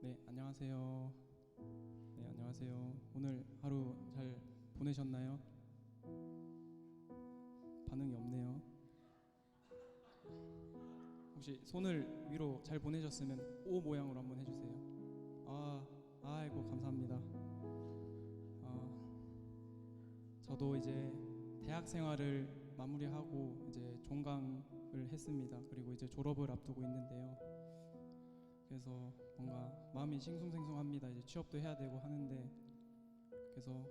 네, 안녕하세요. 네, 안녕하세요. 오늘 하루 잘 보내셨나요? 반응이 없네요. 혹시 손을 위로 잘 보내셨으면 O 모양으로 한번 해주세요. 아이고 감사합니다. 저도 이제 대학 생활을 마무리하고 이제 종강을 했습니다. 그리고 이제 졸업을 앞두고 있는데요. 그래서 뭔가 마음이 싱숭생숭합니다. 이제 취업도 해야 되고 하는데, 그래서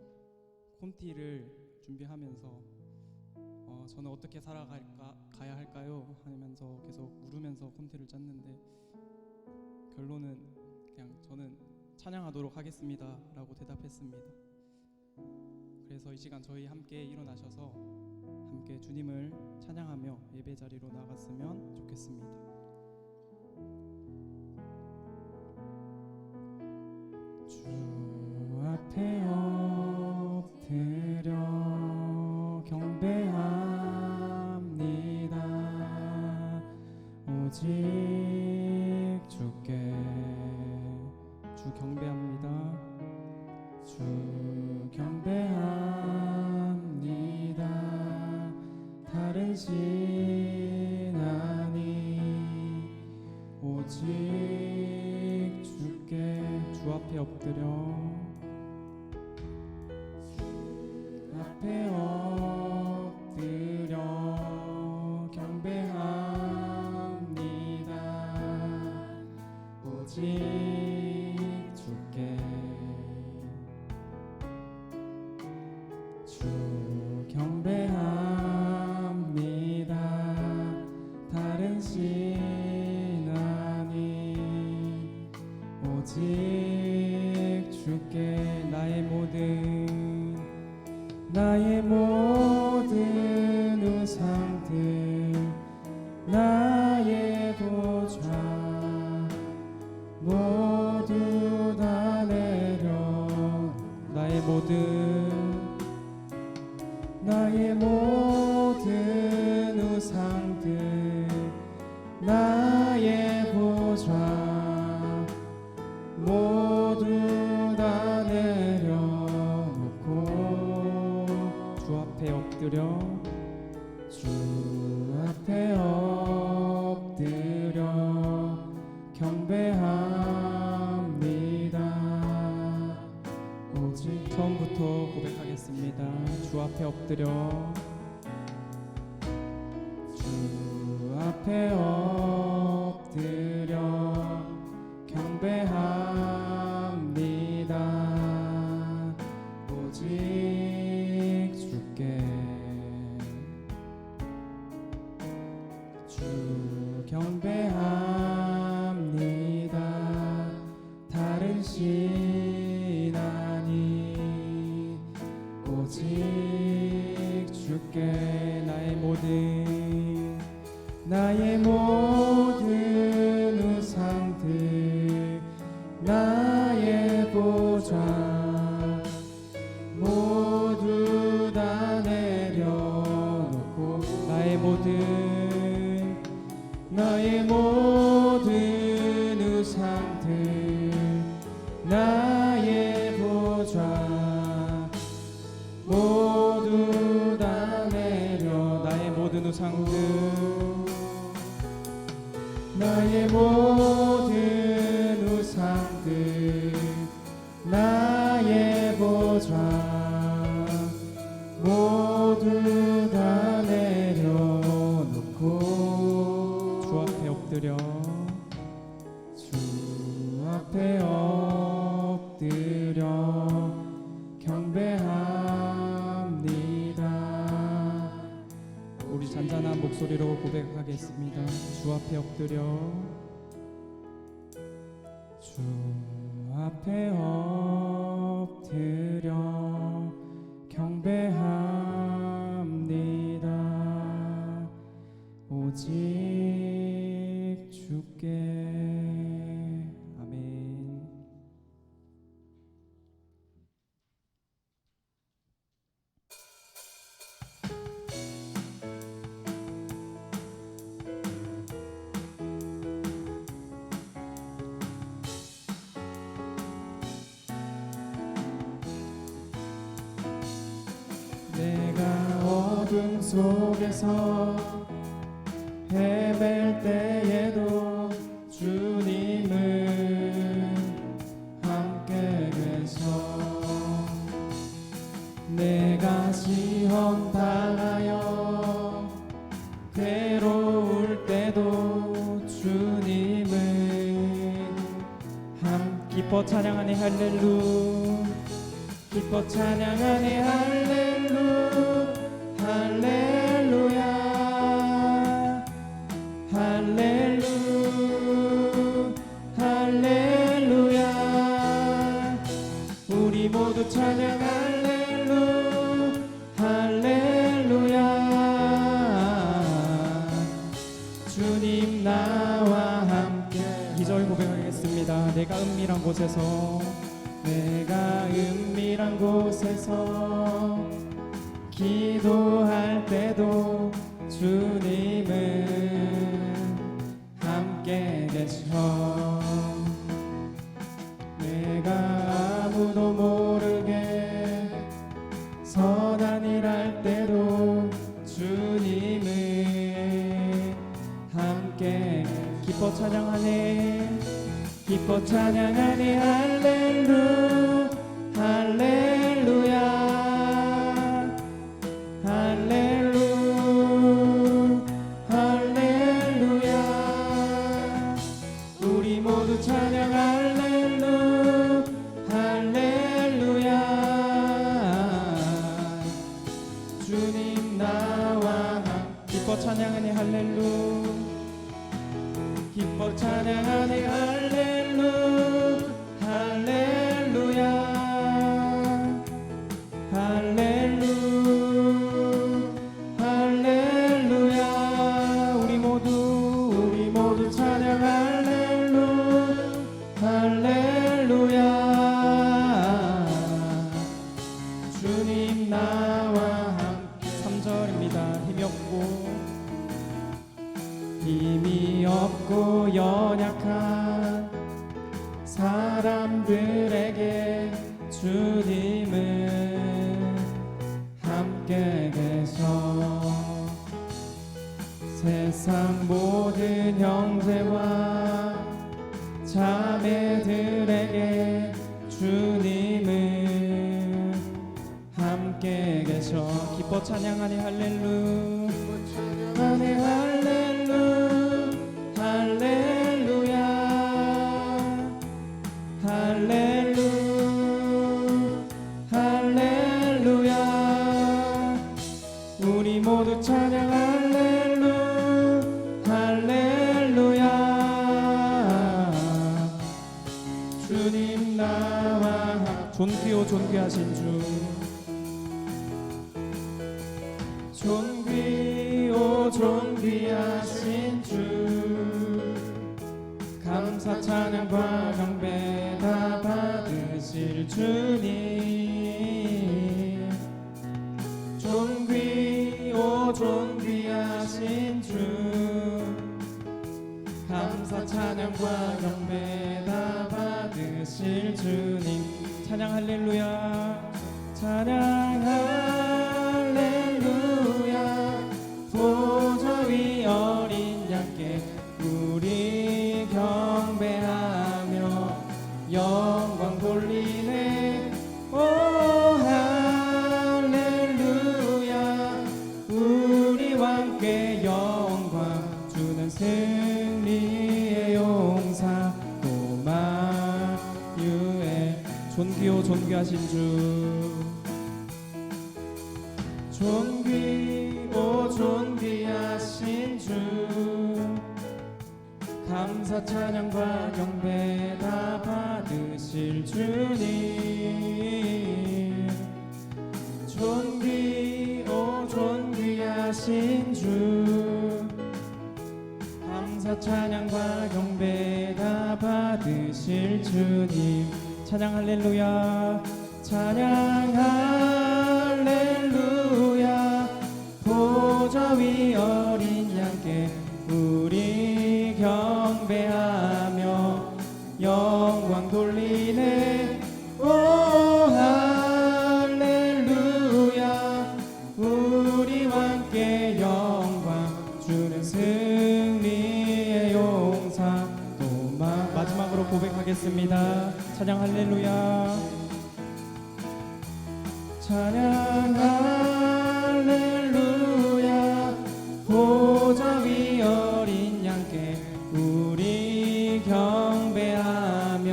콘티를 준비하면서 저는 어떻게 가야 할까요? 하면서 계속 물으면서 콘티를 짰는데, 결론은 그냥 저는 찬양하도록 하겠습니다 라고 대답했습니다. 그래서 이 시간 저희 함께 일어나셔서 함께 주님을 찬양하며 예배 자리로 나갔으면 좋겠습니다. 주 앞에 엎드려 경배합니다. 오직 주께 주 경배합니다. 주 경배합니다. 다른 신 아니 오직 주께 주 앞에 엎드려 앞에 엎드려 경배합니다. 오직 주께 주 경배합니다. 다른 신 아니 오직 주께 나의 모든 우상들 나의 보좌 모두 다 내려 나의 모든 우상들 나의 보좌 모두 다 내려놓고 주 앞에 엎드려 경배합니다. 오직 처음부터 고백하겠습니다. 주 앞에 엎드려 주 앞에 엎드려 경배합니다. 오직 주께 주 경배합니다. 다른 신 아니 오직 주께 나의 모든 우상들 나의 보좌 모두 다 내려놓고 나의 모든 우상들 나의 보좌 모두 다 내려 나의 모든 우상들 나의 모든 우상들 나의 보좌 모두 다 내려놓고 주 앞에 엎드려 경배합니다. 우리 잔잔한 목소리로 고백하겠습니다. 주 앞에 엎드려 주 앞에 엎드려 경배합니다. 오직 주께 아멘. 속에서 헤맬 때에도 주님은 함께 계셔. 내가 시험 당하여 괴로울 때도 주님은 기뻐 찬양하네 할렐루. 기뻐 찬양하네 할렐루. 할렐루야 할렐루 할렐루야. 우리 모두 찬양 할렐루 할렐루야. 주님 나와 함께. 2절 고백하겠습니다. 내가 은밀한 곳에서 기도할 때도 주님은 함께 계셔. 내가 아무도 모르게 선한 일 할 때도 주님은 함께. 기뻐 찬양하네. 기뻐 찬양하네 할렐루 할렐루야 할렐루 할렐루야. 우리 모두 찬양 할렐루 할렐루야. 주님 나와 기뻐 찬양하네 할렐루. 기뻐 찬양하네 할렐루 할렐루야 할렐루 할렐루야. 우리 모두 찬양 할렐루 할렐루야. 주님 나와 함께. 3절입니다. 힘이 없고 연약한 사람들에게 주님은 함께 계셔. 세상 모든 형제와 자매들에게 주님은 함께 계셔. 기뻐 찬양하네 할렐루 하네 할렐루 할렐루야 할렐루 할렐루야. 우리 모두 찬양 할렐루 할렐루야. 주님 나와 존귀오 존귀하신 주. 존귀오 존귀하신 주. 감사 찬양과 경배 다 받으실 주님. 존귀오 존귀하신 주. 감사 찬양과 경배 다 받으실 주님. 찬양 할렐루야 찬양 할렐루야. 보좌 위 어린 양께 우리 경배하며 영광 돌리네. 오 할렐루야. 우리 왕께 영광 주는 승리의 용사 고마유엘. 존귀오 존귀하신 주. 존귀오 존귀하신 주. 감사 찬양과 경배 다 받으실 주님. 존귀오 존귀하신 주. 감사 찬양과 경배 다 받으실 주님. 찬양 할렐루야 찬양 할렐루야. 보좌 위 어린 양께 우리 경배하며 영광 돌리네. 오 할렐루야. 우리 왕께 승리의 용사. 또 마지막으로 고백하겠습니다. 찬양 할렐루야. 찬양 할렐루야. 보좌 위 어린 양께 우리 경배하며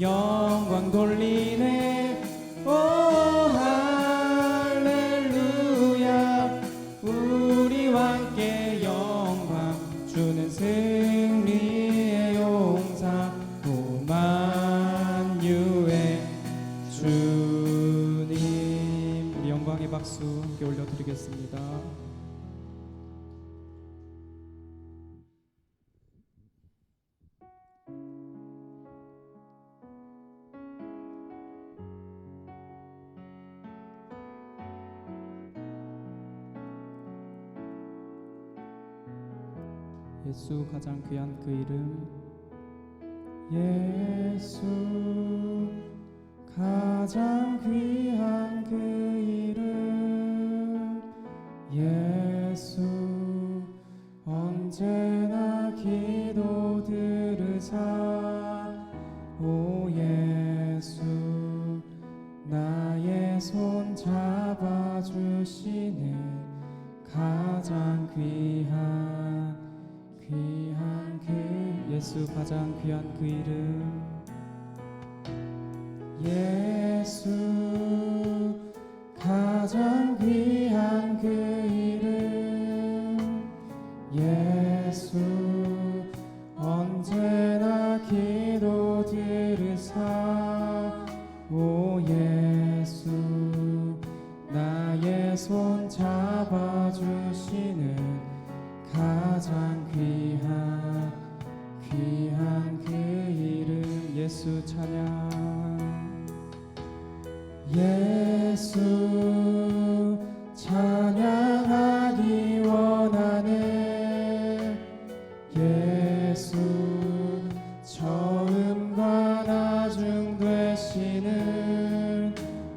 영광 돌리네. 오 할렐루야. 우리와 함께 영광 주는 승리의 용사. 오 만유의 주님. 우리 영광의 박수 함께 올려드리겠습니다. 예수 가장 귀한 그 이름. 예수 가장 귀한 그 이름. 예수 언제나 기도 들으사. 오 예수 나의 손 잡아주시는 가장 귀한 그 예수 가장 귀한 그 이름. 예수 가장 귀한 그 이름. 예수 언제나 기도 들으사. 오 예수 나의 손 잡아주시는 가장 귀한 그 이름. 예수 찬양. 예수 찬양하기 원하네. 예수 처음과 나중 되시는.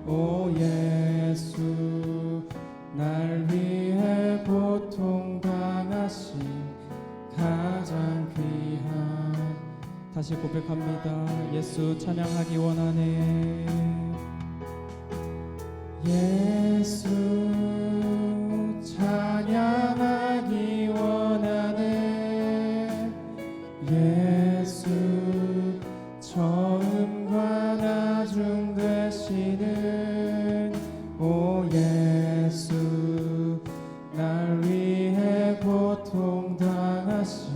오 예수 날 위해 고통당하신 가장 귀한. 다시 고백합니다. 예수 찬양하기 원하네. 예수 찬양하기 원하네. 예수 처음과 나중 되시는. 오 예수 날 위해 고통당하신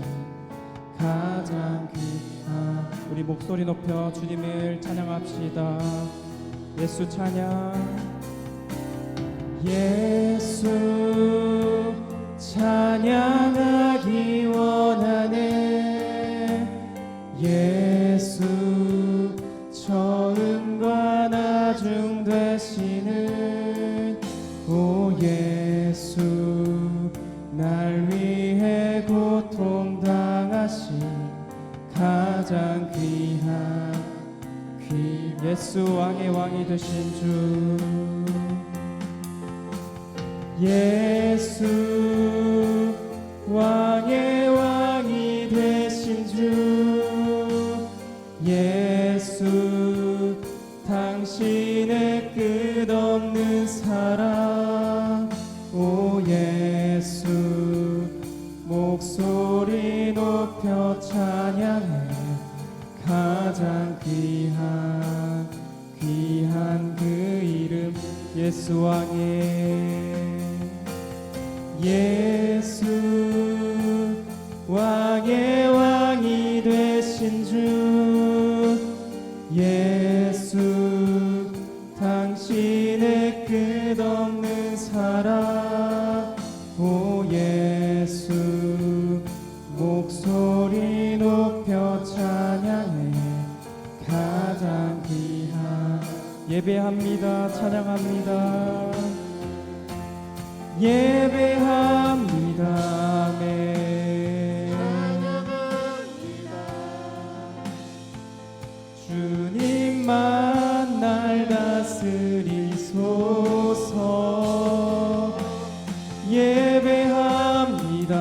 가장 귀한. 우리 목소리 높여 주님을 찬양합시다. 예수 찬양. 예수 찬양하기 원하네. 예수 처음과 나중 되시는. 오 예수 날 위해 고통당하신 가장 귀한 예수 왕의 왕이 되신 주. 예수 왕의 왕이 되신 주. 예수 당신의 끝없는 사랑. 오 예수 목소리 높여 찬양해 가장 귀한 그 이름. 예수 왕의 예수 왕의 왕이 되신 주. 예수 당신의 끝없는 사랑. 오 예수 목소리 높여 찬양해 가장 귀한. 예배합니다. 찬양합니다. 예배합니다. 아멘. 주님만 날 다스리소서. 예배합니다.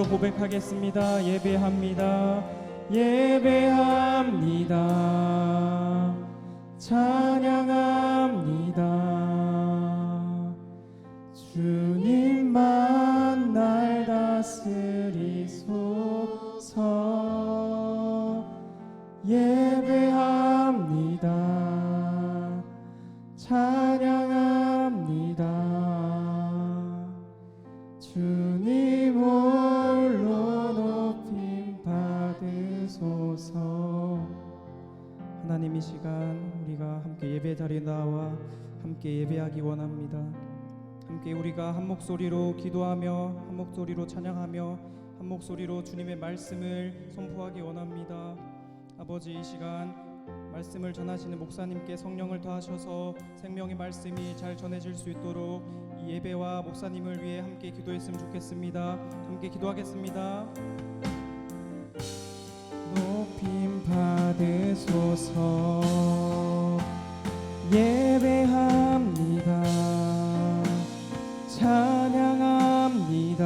찬양으로 고백하겠습니다. 예배합니다. 예배합니다. 찬양합니다. 주님만 날 다스리소서. 예배합니다. 찬양합니다. 주님 홀로 높임 받으소서. 하나님, 이 시간 우리가 함께 예배 자리에 나와 함께 예배하기 원합니다. 함께 우리가 한 목소리로 기도하며 한 목소리로 찬양하며 한 목소리로 주님의 말씀을 선포하기 원합니다. 아버지, 이 시간 말씀을 전하시는 목사님께 성령을 더하셔서 생명의 말씀이 잘 전해질 수 있도록 이 예배와 목사님을 위해 함께 기도했으면 좋겠습니다. 함께 기도하겠습니다. 높임 받으소서. 예배합니다. 찬양합니다.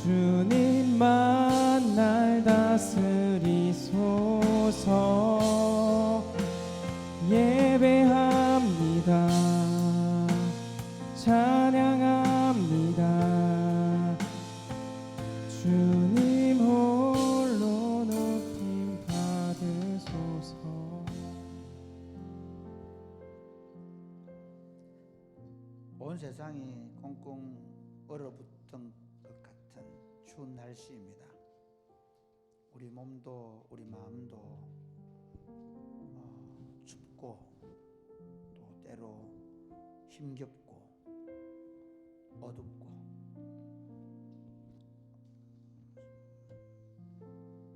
주님만 날 다스리소서. 예배합니다. 찬양합니다. 주님 홀로 높임 받으소서. 온 세상이 꽁꽁 얼어붙은 것 같은 추운 날씨입니다. 우리 몸도 우리 마음도 춥고 또 때로 힘겹고 어둡고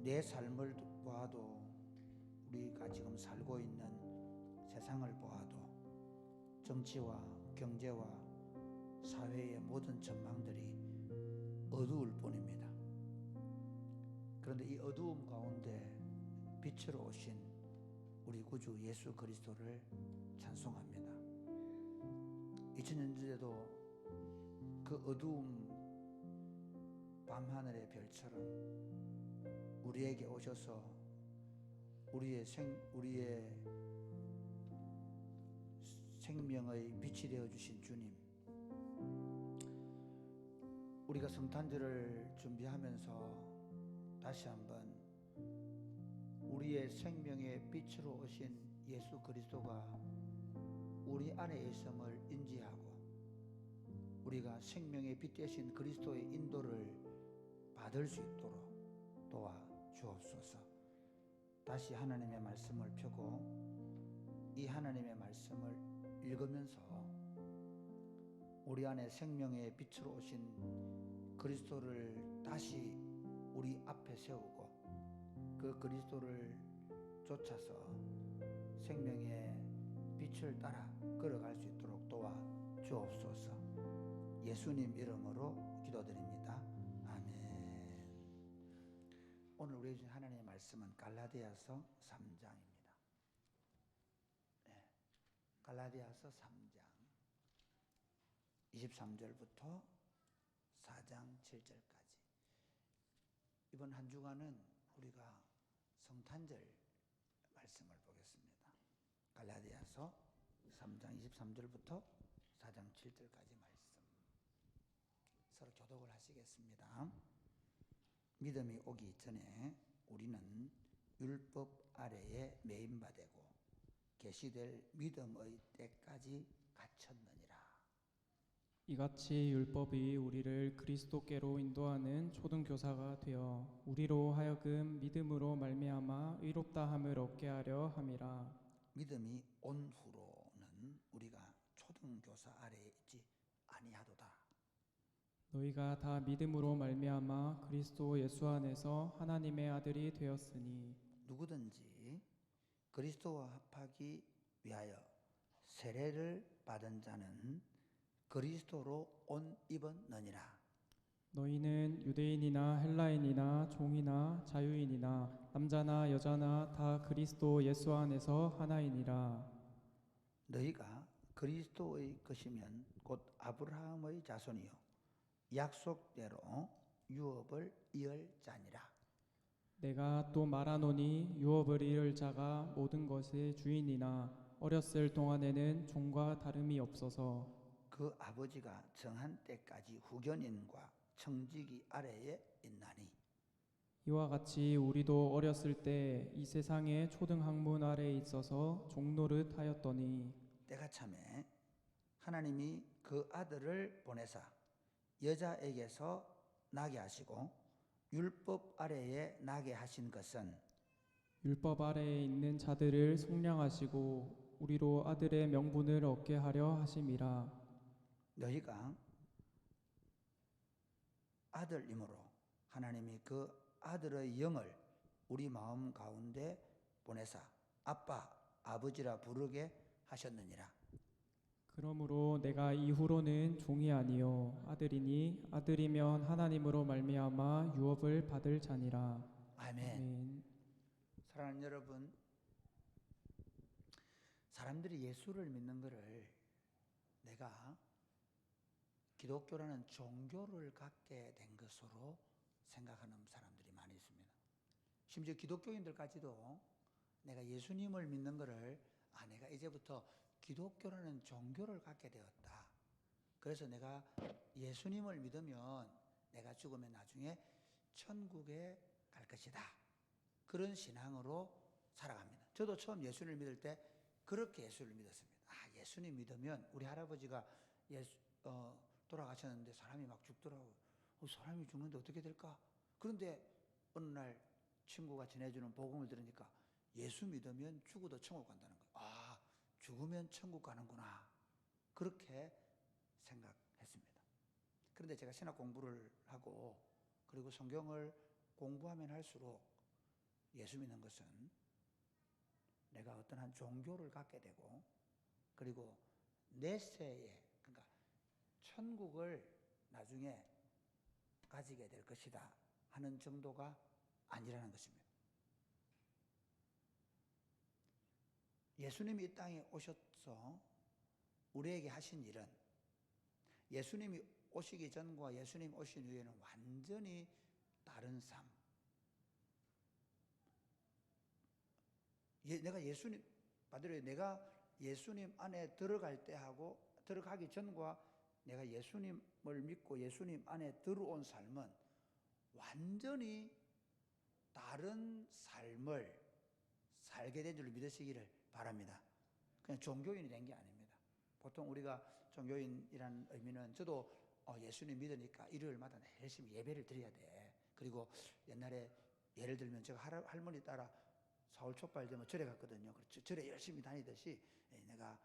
내 삶을 보아도 우리가 지금 살고 있는 세상을 보아도 정치와 경제와 사회의 모든 전망들이 어두울 뿐입니다. 그런데 이 어두움 가운데 빛으로 오신 우리 구주 예수 그리스도를 찬송합니다. 2000년 전에도 그 어두움 밤하늘의 별처럼 우리에게 오셔서 우리의 생명의 빛이 되어주신 주님, 우리가 성탄절을 준비하면서 다시 한번 우리의 생명의 빛으로 오신 예수 그리스도가 우리 안에 있음을 인지하고 우리가 생명의 빛 되신 그리스도의 인도를 받을 수 있도록 도와 주옵소서. 다시 하나님의 말씀을 펴고 이 하나님의 말씀을 읽으면서 우리 안에 생명의 빛으로 오신 그리스도를 다시 우리 앞에 세우고 그 그리스도를 쫓아서 생명의 빛을 따라 걸어갈 수 있도록 도와 주옵소서. 예수님 이름으로 기도드립니다. 아멘. 오늘 우리 주신 하나님의 말씀은 갈라디아서 3장입니다. 갈라디아서 3장 23절부터 4장 7절까지. 이번 한 주간은 우리가 성탄절 말씀을 보겠습니다. 갈라디아서 3장 23절부터 4장 7절까지 말씀 서로 교독을 하시겠습니다. 믿음이 오기 전에 우리는 율법 아래에 매인바되고 계시될 믿음의 때까지 갇혔느니라. 이같이 율법이 우리를 그리스도께로 인도하는 초등교사가 되어 우리로 하여금 믿음으로 말미암아 의롭다함을 얻게 하려 함이라. 믿음이 온 후로는 우리가 초등교사 아래에 있지 아니하도다. 너희가 다 믿음으로 말미암아 그리스도 예수 안에서 하나님의 아들이 되었으니 누구든지 그리스도와 합하기 위하여 세례를 받은 자는 그리스도로 옷 입었느니라. 너희는 유대인이나 헬라인이나 종이나 자유인이나 남자나 여자나 다 그리스도 예수 안에서 하나이니라. 너희가 그리스도의 것이면 곧 아브라함의 자손이요 약속대로 유업을 이을 자니라. 내가 또 말하노니 유업을 이을 자가 모든 것의 주인이나 어렸을 동안에는 종과 다름이 없어서 그 아버지가 정한 때까지 후견인과 청지기 아래에 있나니. 이와 같이 우리도 어렸을 때 이 세상의 초등 학문 아래에 있어서 종노릇 하였더니 때가 참에 하나님이 그 아들을 보내사 여자에게서 나게 하시고 율법 아래에 나게 하신 것은 율법 아래에 있는 자들을 속량하시고 우리로 아들의 명분을 얻게 하려 하심이라. 너희가 아들이므로 하나님이 그 아들의 영을 우리 마음 가운데 보내사 아빠 아버지라 부르게 하셨느니라. 그러므로 내가 이후로는 종이 아니요 아들이니 아들이면 하나님으로 말미암아 유업을 받을 자니라. 아멘. 아멘. 사랑하는 여러분, 사람들이 예수를 믿는 것을 내가 기독교라는 종교를 갖게 된 것으로 생각하는 사람들이 많이 있습니다. 심지어 기독교인들까지도 내가 예수님을 믿는 것을 내가 이제부터 기독교라는 종교를 갖게 되었다. 그래서 내가 예수님을 믿으면 내가 죽으면 나중에 천국에 갈 것이다. 그런 신앙으로 살아갑니다. 저도 처음 예수를 믿을 때 그렇게 예수를 믿었습니다. 예수님 믿으면 우리 할아버지가 돌아가셨는데 사람이 막 죽더라고요. 사람이 죽는데 어떻게 될까? 그런데 어느 날 친구가 전해주는 복음을 들으니까 예수 믿으면 죽어도 천국 간다는 거예요. 죽으면 천국 가는구나. 그렇게 생각했습니다. 그런데 제가 신학 공부를 하고 그리고 성경을 공부하면 할수록 예수 믿는 것은 내가 어떤 한 종교를 갖게 되고 그리고 내세에 그러니까 천국을 나중에 가지게 될 것이다 하는 정도가 아니라는 것입니다. 예수님이 이 땅에 오셔서 우리에게 하신 일은 예수님이 오시기 전과 예수님 오신 후에는 완전히 다른 삶. 내가 예수님 받으려 내가 예수님 안에 들어갈 때하고 들어가기 전과 내가 예수님을 믿고 예수님 안에 들어온 삶은 완전히 다른 삶을 살게 된 줄 믿으시기를 바랍니다. 그냥 종교인이 된 게 아닙니다. 보통 우리가 종교인이라는 의미는 저도 예수님 믿으니까 일요일마다 열심히 예배를 드려야 돼. 그리고 옛날에 예를 들면 제가 할머니 따라 사월 촛발 되면 절에 갔거든요. 절에 열심히 다니듯이 내가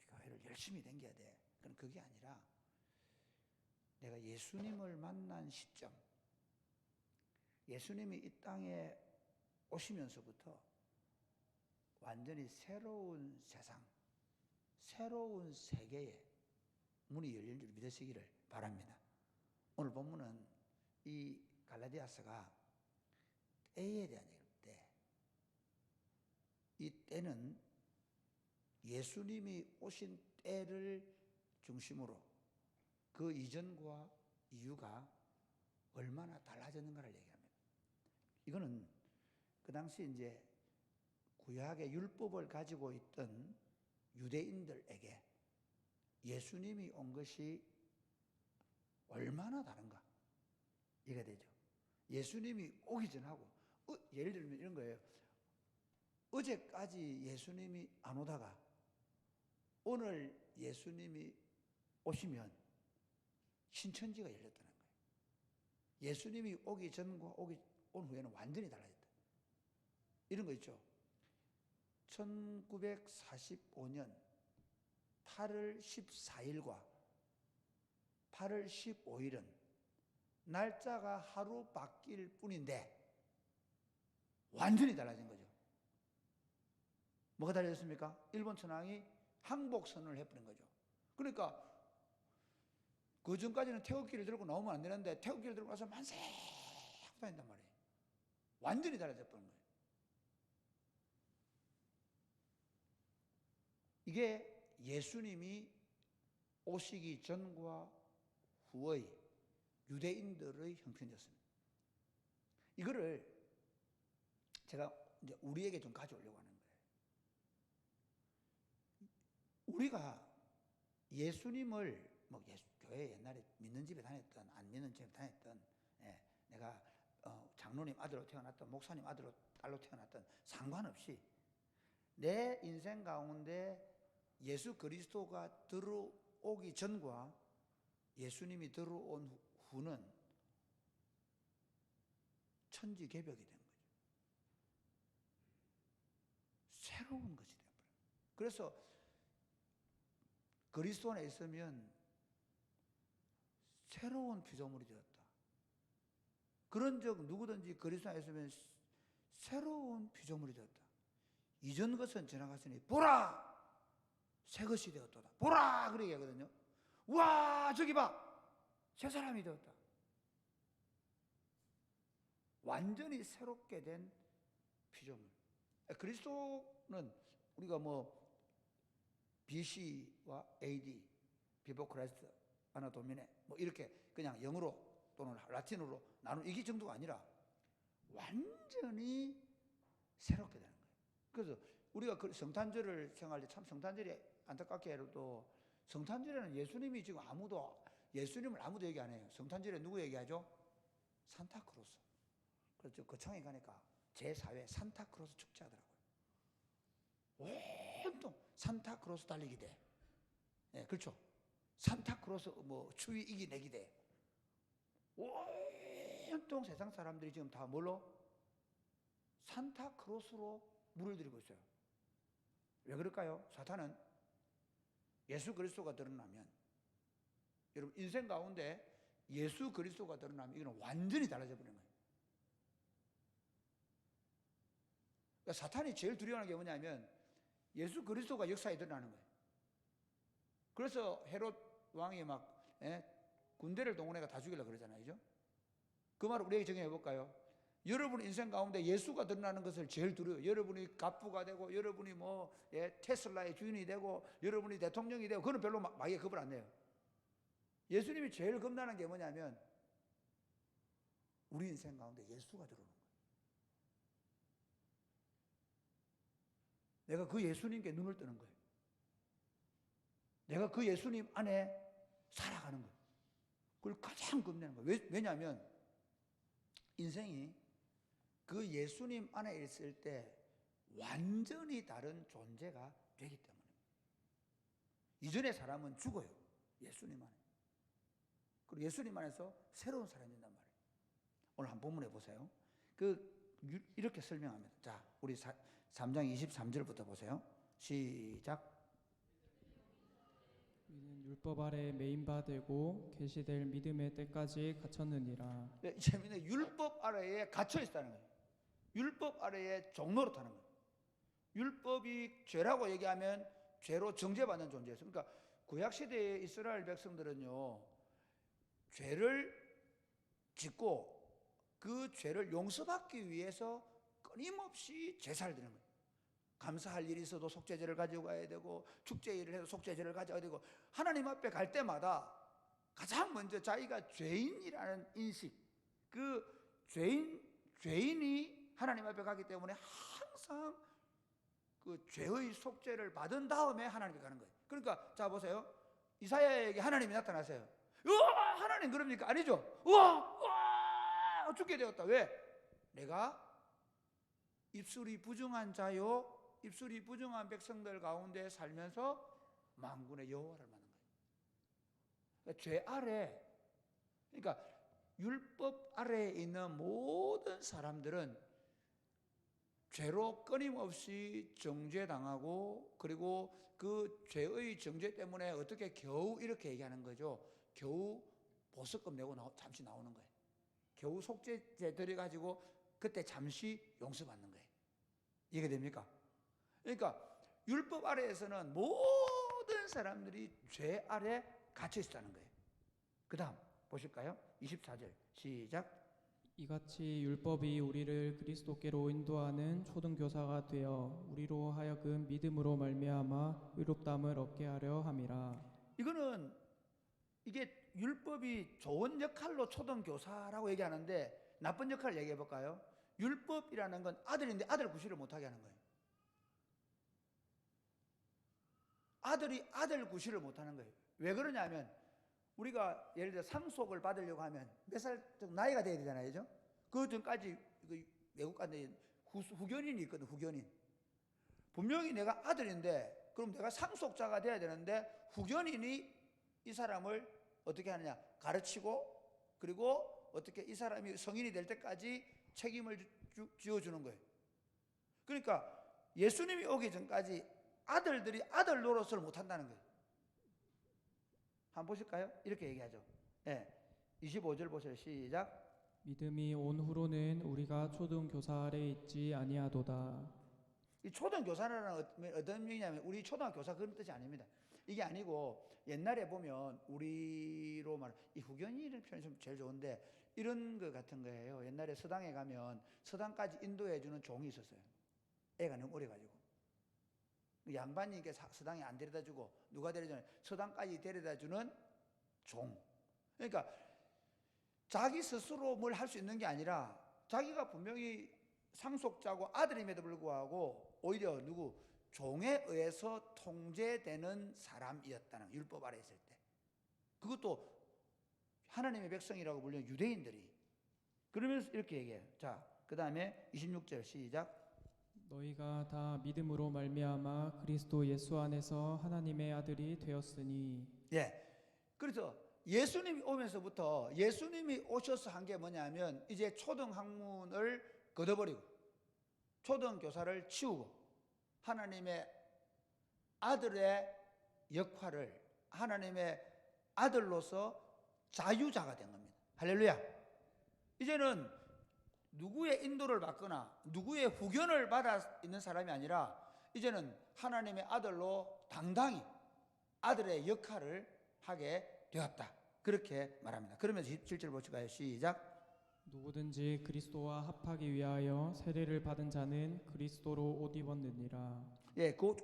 교회를 열심히 다녀야 돼. 그럼 그게 아니라 내가 예수님을 만난 시점, 예수님이 이 땅에 오시면서부터 완전히 새로운 세상, 새로운 세계에 문이 열린 줄 믿으시기를 바랍니다. 오늘 본문은 이 갈라디아서가 때에 대한 얘기입니다. 이 때는 예수님이 오신 때를 중심으로 그 이전과 이유가 얼마나 달라졌는가를 얘기합니다. 이거는 그 당시 이제 구약의 율법을 가지고 있던 유대인들에게 예수님이 온 것이 얼마나 다른가 이해가 되죠. 예수님이 오기 전하고 예를 들면 이런 거예요. 어제까지 예수님이 안 오다가 오늘 예수님이 오시면 신천지가 열렸다는 거예요. 예수님이 오기 전과 온 후에는 완전히 달라졌다. 이런 거 있죠. 1945년 8월 14일과 8월 15일은 날짜가 하루 바뀔 뿐인데 완전히 달라진 거죠. 뭐가 달라졌습니까? 일본 천황이 항복선언을 해버린 거죠. 그러니까 그 전까지는 태극기를 들고 나오면 안 되는데 태극기를 들고 가서 만세 하고 다닌단 말이에요. 완전히 달라져 버린 거예요. 이게 예수님이 오시기 전과 후의 유대인들의 형편이었습니다. 이거를 제가 이제 우리에게 좀 가져오려고 하는 거예요. 우리가 예수님을 뭐 교회 옛날에 믿는 집에 다녔던 안 믿는 집에 다녔던, 내가 장로님 아들로 태어났던 목사님 아들로 딸로 태어났던 상관없이 내 인생 가운데 예수 그리스도가 들어오기 전과 예수님이 들어온 후는 천지개벽이 된 거죠. 새로운 것이 되어버려요. 그래서 그리스도 안에 있으면 새로운 피조물이 되었다. 그런 적 누구든지 그리스도 안에 있으면 새로운 피조물이 되었다. 이전 것은 지나갔으니 보라! 새 것이 되었도다. 보라! 그렇게 얘기하거든요. 와, 저기 봐! 새 사람이 되었다. 완전히 새롭게 된 피조물. 그리스도는 우리가 뭐 BC와 AD, 비포 크라이스트, 아나 도미네 뭐 이렇게 그냥 영어로 또는 라틴어로 나누는 이게 정도가 아니라 완전히 새롭게 되는 거예요. 그래서 우리가 그 성탄절을 생각할 때 참 성탄절이 안타깝게 해도 성탄절에는 예수님이 지금 예수님을 아무도 얘기 안 해요. 성탄절에 누구 얘기하죠? 산타크로스. 그렇죠. 거창에 가니까 제4회 산타크로스 축제 하더라고요. 온통 산타크로스 달리기 대. 네, 그렇죠. 산타크로스 뭐 추위 이기내기 대. 온통 세상 사람들이 지금 다 뭘로? 산타크로스로 물을 들이고 있어요. 왜 그럴까요? 사탄은 예수 그리스도가 드러나면, 여러분 인생 가운데 예수 그리스도가 드러나면 이거는 완전히 달라져 버리는 거예요. 그러니까 사탄이 제일 두려워하는 게 뭐냐면 예수 그리스도가 역사에 드러나는 거예요. 그래서 헤롯 왕이 막 군대를 동원해가 다 죽이려고 그러잖아요. 그죠? 그 말을 우리에게 정해 볼까요? 여러분 인생 가운데 예수가 드러나는 것을 제일 두려워요. 여러분이 갑부가 되고 여러분이 뭐 테슬라의 주인이 되고 여러분이 대통령이 되고 그건 별로 마귀에 겁을 안 내요. 예수님이 제일 겁나는 게 뭐냐면 우리 인생 가운데 예수가 들어오는 거예요. 내가 그 예수님께 눈을 뜨는 거예요. 내가 그 예수님 안에 살아가는 거예요. 그걸 가장 겁내는 거예요. 왜냐하면 인생이 그 예수님 안에 있을 때 완전히 다른 존재가 되기 때문입니다. 이전의 사람은 죽어요. 예수님 안에. 그리고 예수님 안에서 새로운 사람이 된단 말이에요. 오늘 한 본문에 보세요. 이렇게 설명합니다. 자, 우리 3장 23절부터 보세요. 시작. 우리는 율법 아래 매인바 되고 계시될 믿음의 때까지 갇혔느니라. 네, 재미있는 율법 아래에 갇혀 있다는 거예요. 율법 아래에 종로로 타는 거예요. 율법이 죄라고 얘기하면 죄로 정죄받는 존재였어요. 그러니까 구약시대의 이스라엘 백성들은요, 죄를 짓고 그 죄를 용서받기 위해서 끊임없이 제사를 드리는 거예요. 감사할 일이 있어도 속죄제를 가지고 가야 되고, 축제일을 해도 속죄제를 가져가야 되고, 하나님 앞에 갈 때마다 가장 먼저 자기가 죄인이라는 인식, 그 죄인이 하나님 앞에 가기 때문에 항상 그 죄의 속죄를 받은 다음에 하나님께 가는 거예요. 그러니까 자 보세요. 이사야에게 하나님이 나타나세요. 우와, 하나님 그럽니까? 아니죠. 우와, 죽게 되었다. 왜? 내가 입술이 부정한 자요, 입술이 부정한 백성들 가운데 살면서 만군의 여호와를 만난 거예요. 그러니까 죄 아래, 그러니까 율법 아래에 있는 모든 사람들은 죄로 끊임없이 정죄당하고, 그리고 그 죄의 정죄 때문에 어떻게 겨우 이렇게 얘기하는 거죠. 겨우 보석금 내고 잠시 나오는 거예요. 겨우 속죄제 드려가지고 그때 잠시 용서받는 거예요. 이해가 됩니까? 그러니까 율법 아래에서는 모든 사람들이 죄 아래 갇혀 있다는 거예요. 그 다음 보실까요? 24절 시작. 이같이 율법이 우리를 그리스도께로 인도하는 초등교사가 되어 우리로 하여금 믿음으로 말미암아 의롭다함을 얻게 하려 함이라. 이거는 이게 율법이 좋은 역할로 초등교사라고 얘기하는데 나쁜 역할을 얘기해 볼까요? 율법이라는 건 아들인데 아들 구실을 못하게 하는 거예요. 아들이 아들 구실을 못하는 거예요. 왜 그러냐면 우리가 예를 들어 상속을 받으려고 하면 몇 살 나이가 돼야 되잖아요, 그죠? 그 전까지 외국 가는데 후견인이 있거든, 후견인. 분명히 내가 아들인데 그럼 내가 상속자가 돼야 되는데 후견인이 이 사람을 어떻게 하느냐, 가르치고 그리고 어떻게 이 사람이 성인이 될 때까지 책임을 지어주는 거예요. 그러니까 예수님이 오기 전까지 아들들이 아들 노릇을 못한다는 거예요. 한번 보실까요? 이렇게 얘기하죠. 네. 25절 보세요. 시작. 믿음이 온 후로는 우리가 초등교사 아래 있지 아니하도다. 이 초등교사라는 어떤 의미냐면 우리 초등교사 그런 뜻이 아닙니다. 이게 아니고 옛날에 보면 우리로 말 이 후견인을 표현이 좀 제일 좋은데 이런 거 같은 거예요. 옛날에 서당에 가면 서당까지 인도해 주는 종이 있었어요. 애가 너무 어려가지고 양반이 이게 서당에 안 데려다 주고 누가 데려주냐, 서당까지 데려다 주는 종. 그러니까 자기 스스로 뭘 할 수 있는 게 아니라 자기가 분명히 상속자고 아들임에도 불구하고 오히려 누구 종에 의해서 통제되는 사람이었다는, 율법 아래 있을 때. 그것도 하나님의 백성이라고 불리는 유대인들이. 그러면서 이렇게 얘기해요. 자, 그 다음에 26절 시작. 너희가 다 믿음으로 말미암아 그리스도 예수 안에서 하나님의 아들이 되었으니. 예. 그래서 예수님이 오면서부터 예수님이 오셔서 한 게 뭐냐면 이제 초등학문을 걷어버리고 초등교사를 치우고 하나님의 아들의 역할을 하나님의 아들로서 자유자가 된 겁니다. 할렐루야. 이제는 누구의 인도를 받거나 누구의 후견을 받아 있는 사람이 아니라 이제는 하나님의 아들로 당당히 아들의 역할을 하게 되었다. 그렇게 말합니다. 그러면 17절 보실까요? 시작. 누구든지 그리스도와 합하기 위하여 세례를 받은 자는 그리스도로 옷 입었느니라. 예, 그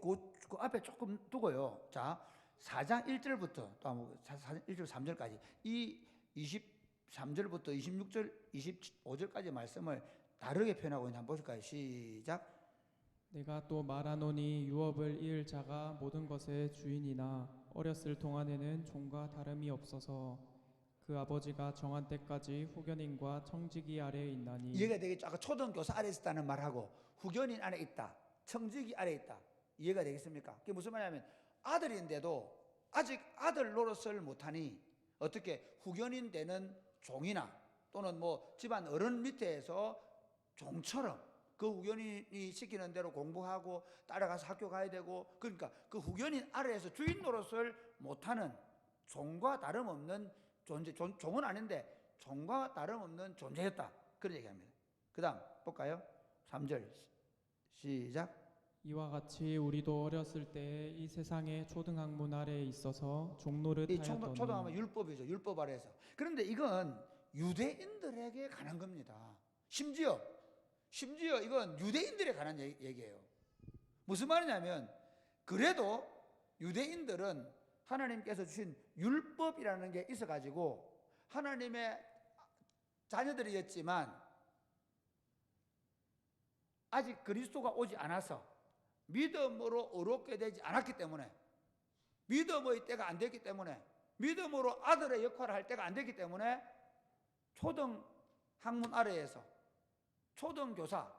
앞에 조금 두고요. 자, 4장 1절부터 또 4장 1절 3절까지 이 23절부터 26절 25절까지 말씀을 다르게 표현하고 있는 한번 보실까요? 시작. 내가 또 말하노니 유업을 이을 자가 모든 것의 주인이나 어렸을 동안에는 종과 다름이 없어서 그 아버지가 정한 때까지 후견인과 청지기 아래에 있나니. 이해가 되겠죠? 아까 초등교사 아래 있다는 말하고 후견인 안에 있다, 청지기 아래 있다, 이해가 되겠습니까? 그게 무슨 말이냐면 아들인데도 아직 아들 노릇을 못하니 어떻게 후견인 되는 종이나 또는 뭐 집안 어른 밑에서 종처럼 그 후견인이 시키는 대로 공부하고 따라가서 학교 가야 되고, 그러니까 그 후견인 아래에서 주인 노릇을 못하는 종과 다름없는 존재, 종은 아닌데 종과 다름없는 존재였다, 그런 얘기합니다. 그 다음 볼까요? 3절 시작. 이와 같이 우리도 어렸을 때 이 세상의 초등학문 아래에 있어서 종노릇 이 하였더니. 초등하면 율법이죠. 율법 아래에서. 그런데 이건 유대인들에게 관한 겁니다. 심지어 이건 유대인들에 관한 얘기예요. 무슨 말이냐면 그래도 유대인들은 하나님께서 주신 율법이라는 게 있어가지고 하나님의 자녀들이었지만 아직 그리스도가 오지 않아서 믿음으로 의롭게 되지 않았기 때문에, 믿음의 때가 안 됐기 때문에, 믿음으로 아들의 역할을 할 때가 안 됐기 때문에 초등학문 아래에서 초등교사,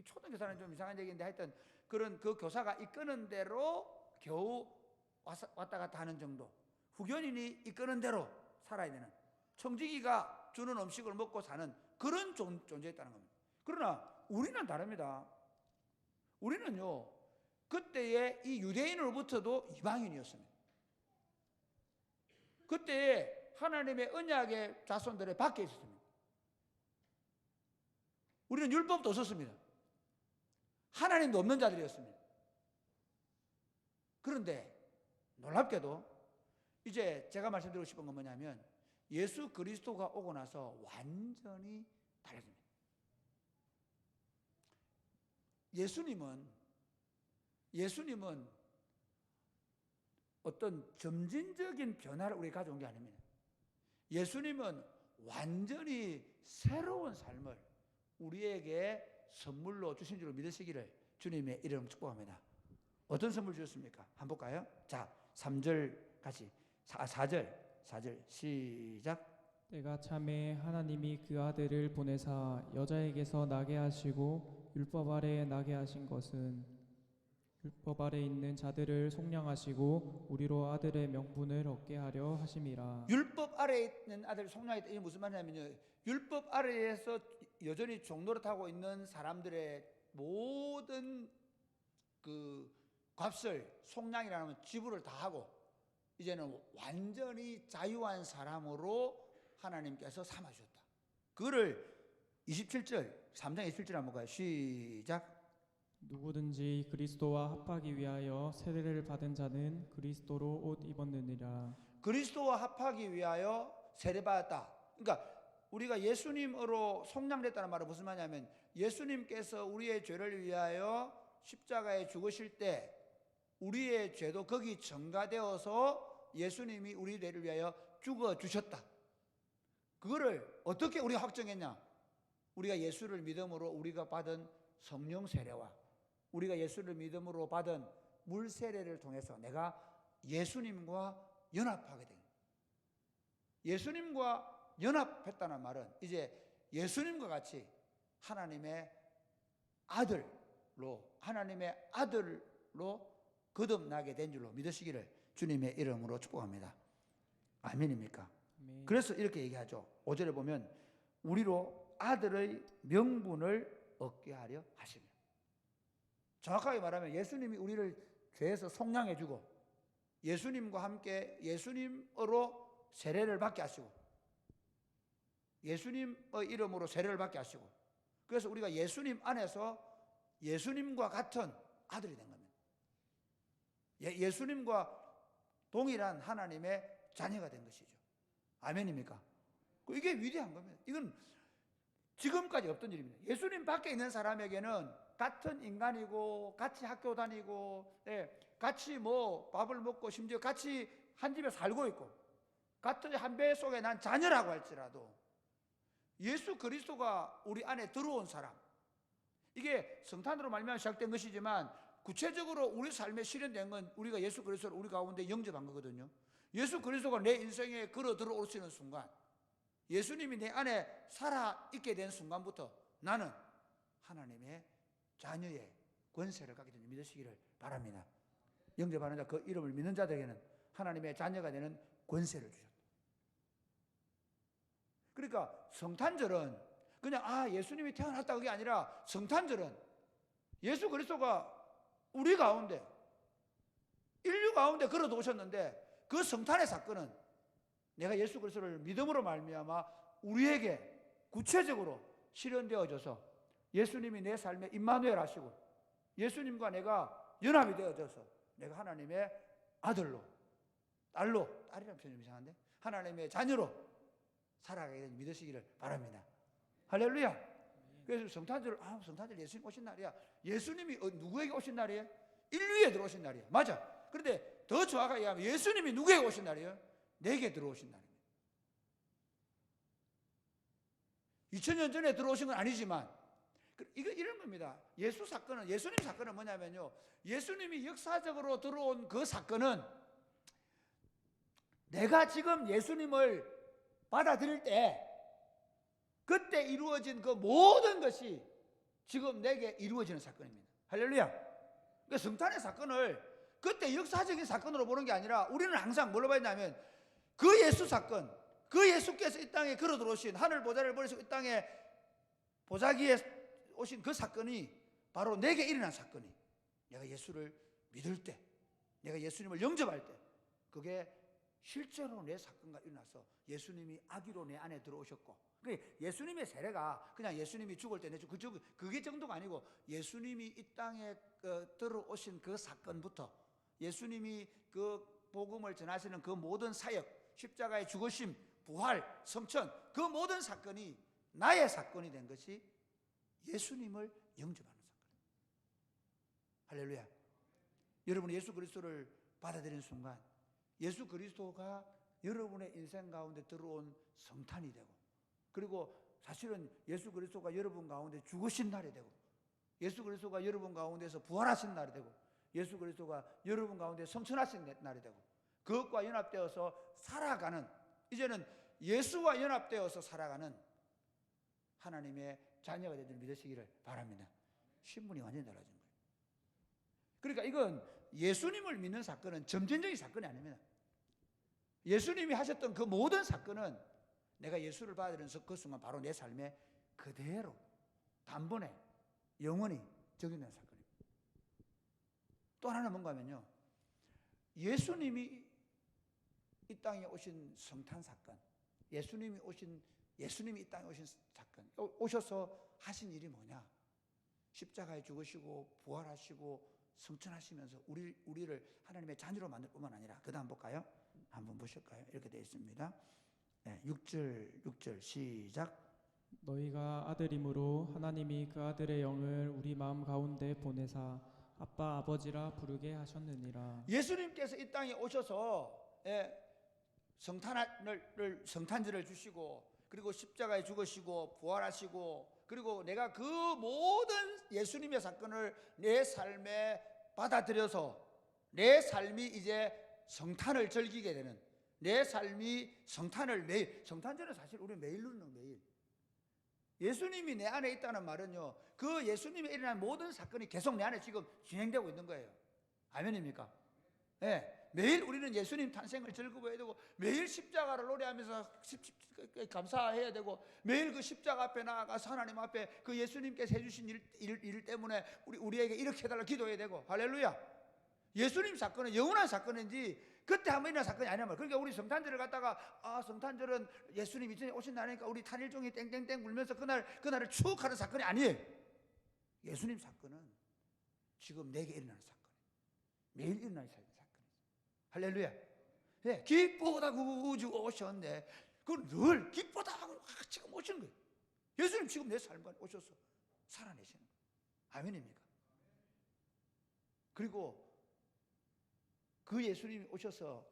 초등교사는 좀 이상한 얘기인데 하여튼 그런 그 교사가 이끄는 대로 겨우 왔다 갔다 하는 정도, 후견인이 이끄는 대로 살아야 되는, 청지기가 주는 음식을 먹고 사는 그런 존재였다는 겁니다. 그러나 우리는 다릅니다. 우리는요, 그때의 이 유대인으로부터도 이방인이었습니다. 그때의 하나님의 언약의 자손들의 밖에 있었습니다. 우리는 율법도 없었습니다. 하나님도 없는 자들이었습니다. 그런데 놀랍게도 이제 제가 말씀드리고 싶은 건 뭐냐면 예수 그리스도가 오고 나서 완전히 달라집니다. 예수님은 어떤 점진적인 변화를 우리가 가져온 게 아닙니다. 예수님은 완전히 새로운 삶을 우리에게 선물로 주신 줄 믿으시기를 주님의 이름 축복합니다. 어떤 선물 주셨습니까? 한번 볼까요? 자, 3절 같이 4절 시작. 때가 참에 하나님이 그 아들을 보내사 여자에게서 나게 하시고 율법 아래에 나게 하신 것은 율법 아래 있는 자들을 속량하시고 우리로 아들의 명분을 얻게 하려 하심이라. 율법 아래에 있는 아들 속량했다. 이게 무슨 말이냐면요, 율법 아래에서 여전히 종노릇하고 있는 사람들의 모든 그 값을 속량이라는 지불을 다 하고 이제는 완전히 자유한 사람으로 하나님께서 삼아주셨다. 그거를 27절 3장 27절 한번 가요. 시작. 누구든지 그리스도와 합하기 위하여 세례를 받은 자는 그리스도로 옷 입었느니라. 그리스도와 합하기 위하여 세례받았다. 그러니까 우리가 예수님으로 속량됐다는 말은 무슨 말이냐면 예수님께서 우리의 죄를 위하여 십자가에 죽으실 때 우리의 죄도 거기 전가되어서 예수님이 우리 죄를 위하여 죽어주셨다. 그거를 어떻게 우리가 확정했냐? 우리가 예수를 믿음으로 우리가 받은 성령 세례와 우리가 예수를 믿음으로 받은 물 세례를 통해서 내가 예수님과 연합하게 된 거예요. 예수님과 연합했다는 말은 이제 예수님과 같이 하나님의 아들로 거듭나게 된 줄로 믿으시기를 주님의 이름으로 축복합니다. 아멘입니까? 아멘. 그래서 이렇게 얘기하죠. 5절에 보면 우리로 아들의 명분을 얻게 하려 하시며, 정확하게 말하면 예수님이 우리를 죄에서 속량해 주고 예수님과 함께 예수님으로 세례를 받게 하시고 예수님의 이름으로 세례를 받게 하시고, 그래서 우리가 예수님 안에서 예수님과 같은 아들이 된 겁니다. 예수님과 동일한 하나님의 자녀가 된 것이죠. 아멘입니까? 이게 위대한 겁니다. 이건 지금까지 없던 일입니다. 예수님 밖에 있는 사람에게는 같은 인간이고 같이 학교 다니고 같이 뭐 밥을 먹고 심지어 같이 한 집에 살고 있고 같은 한 배 속에 난 자녀라고 할지라도 예수 그리스도가 우리 안에 들어온 사람, 이게 성탄으로 말미암아 시작된 것이지만 구체적으로 우리 삶에 실현된 건 우리가 예수 그리스도를 우리 가운데 영접한 거거든요. 예수 그리스도가 내 인생에 걸어 들어오시는 순간, 예수님이 내 안에 살아있게 된 순간부터 나는 하나님의 자녀의 권세를 갖게 되는 믿으시기를 바랍니다. 영접하는 자, 그 이름을 믿는 자들에게는 하나님의 자녀가 되는 권세를 주셨다. 그러니까 성탄절은 그냥 예수님이 태어났다 그게 아니라, 성탄절은 예수 그리스도가 우리 가운데 인류 가운데 걸어 오셨는데 그 성탄의 사건은 내가 예수 그리스도를 믿음으로 말미암아 우리에게 구체적으로 실현되어져서 예수님이 내 삶에 임마누엘 하시고 예수님과 내가 연합이 되어져서 내가 하나님의 아들로, 딸로, 딸이라는 표현이 이상한데 하나님의 자녀로 살아가게 되는 믿으시기를 바랍니다. 할렐루야. 그래서 성탄절, 성탄절 예수님 오신 날이야. 예수님이 누구에게 오신 날이에요? 인류에 들어오신 날이에요. 맞아. 그런데 더 정확하게 얘기하면 예수님이 누구에게 오신 날이에요? 내게 들어오신 날입니다. 2000년 전에 들어오신 건 아니지만 이런 겁니다. 예수님 사건은 뭐냐면요, 예수님이 역사적으로 들어온 그 사건은 내가 지금 예수님을 받아들일 때 그때 이루어진 그 모든 것이 지금 내게 이루어지는 사건입니다. 할렐루야. 그러니까 성탄의 사건을 그때 역사적인 사건으로 보는 게 아니라 우리는 항상 뭘로 봤냐면 그 예수 사건, 그 예수께서 이 땅에 걸어 들어오신, 하늘 보좌를 버리시고 이 땅에 보자기에 오신 그 사건이 바로 내게 일어난 사건이, 내가 예수를 믿을 때, 내가 예수님을 영접할 때 그게 실제로 내 사건과 일어나서 예수님이 아기로 내 안에 들어오셨고, 예수님의 세례가 그냥 예수님이 죽을 때 내주 그게 정도가 아니고 예수님이 이 땅에 들어오신 그 사건부터 예수님이 그 복음을 전하시는 그 모든 사역, 십자가의 죽으심, 부활, 성천, 그 모든 사건이 나의 사건이 된 것이 예수님을 영접하는 사건입니다. 할렐루야. 여러분이 예수 그리스도를 받아들이는 순간 예수 그리스도가 여러분의 인생 가운데 들어온 성탄이 되고, 그리고 사실은 예수 그리스도가 여러분 가운데 죽으신 날이 되고, 예수 그리스도가 여러분 가운데서 부활하신 날이 되고, 예수 그리스도가 여러분 가운데 성천하신 날이 되고, 그것과 연합되어서 살아가는, 이제는 예수와 연합되어서 살아가는 하나님의 자녀가 되길 믿으시기를 바랍니다. 신분이 완전히 달라진 거예요. 그러니까 이건 예수님을 믿는 사건은 점진적인 사건이 아닙니다. 예수님이 하셨던 그 모든 사건은 내가 예수를 받아들이는 그 순간 바로 내 삶에 그대로 단번에 영원히 적용되는 사건입니다. 또 하나는 뭔가 하면요, 예수님이 이 땅에 오신 성탄 사건, 예수님이 이 땅에 오신 사건, 오셔서 하신 일이 뭐냐? 십자가에 죽으시고 부활하시고 성천하시면서 우리를 하나님의 자녀로 만들 뿐만 아니라, 그 다음 볼까요? 한번 보실까요? 이렇게 되어 있습니다. 네, 6절 시작. 너희가 아들이므로 하나님이 그 아들의 영을 우리 마음 가운데 보내사 아빠 아버지라 부르게 하셨느니라. 예수님께서 이 땅에 오셔서 성탄절을 주시고, 그리고 십자가에 죽으시고 부활하시고, 그리고 내가 그 모든 예수님의 사건을 내 삶에 받아들여서 내 삶이 이제 성탄을 즐기게 되는, 내 삶이 성탄을 매일, 성탄절은 사실 우리 매일 누리는, 매일 예수님이 내 안에 있다는 말은요, 그 예수님이 일어난 모든 사건이 계속 내 안에 지금 진행되고 있는 거예요. 아멘입니까? 네, 매일 우리는 예수님 탄생을 즐거워해야 되고, 매일 십자가를 노래하면서 감사해야 되고, 매일 그 십자가 앞에 나아가서 하나님 앞에 그 예수님께서 해주신 일 때문에 우리에게 이렇게 해달라 기도해야 되고. 할렐루야. 예수님 사건은 영원한 사건인지 그때 한번 일어난 사건이 아니란 말이에요. 그러니까 우리 성탄절을 갖다가 성탄절은 예수님 이전에 오신 날이니까 우리 탄일종이 땡땡땡 울면서 그날을 추억하는 사건이 아니에요. 예수님 사건은 지금 내게 일어나는 사건이에요. 매일 일어나는 사건이에요. 할렐루야. 네, 기뻐다 구주 오셨네. 그건 늘 기뻐다 하고 지금 오시는 거예요. 예수님 지금 내 삶 가운데 오셔서 살아내시는 거예요. 아멘입니까? 그리고 그 예수님이 오셔서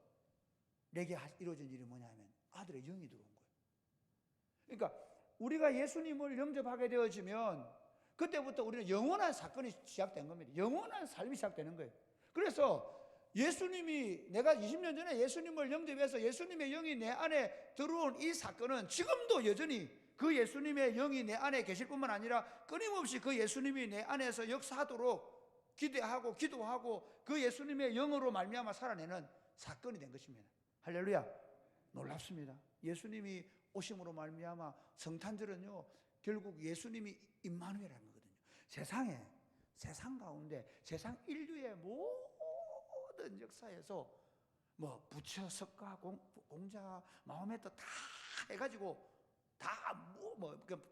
내게 이루어진 일이 뭐냐면 아들의 영이 들어온 거예요. 그러니까 우리가 예수님을 영접하게 되어지면 그때부터 우리는 영원한 사건이 시작된 겁니다. 영원한 삶이 시작되는 거예요. 그래서 예수님이, 내가 20년 전에 예수님을 영접해서 예수님의 영이 내 안에 들어온 이 사건은 지금도 여전히 그 예수님의 영이 내 안에 계실 뿐만 아니라 끊임없이 그 예수님이 내 안에서 역사하도록 기대하고 기도하고 그 예수님의 영으로 말미암아 살아내는 사건이 된 것입니다. 할렐루야. 놀랍습니다. 예수님이 오심으로 말미암아 성탄절은요, 결국 예수님이 임마누엘이라는 거거든요. 세상 가운데 세상 인류의 모든 역사에서 뭐 부처, 석가, 공자, 마호메트 다 해가지고 다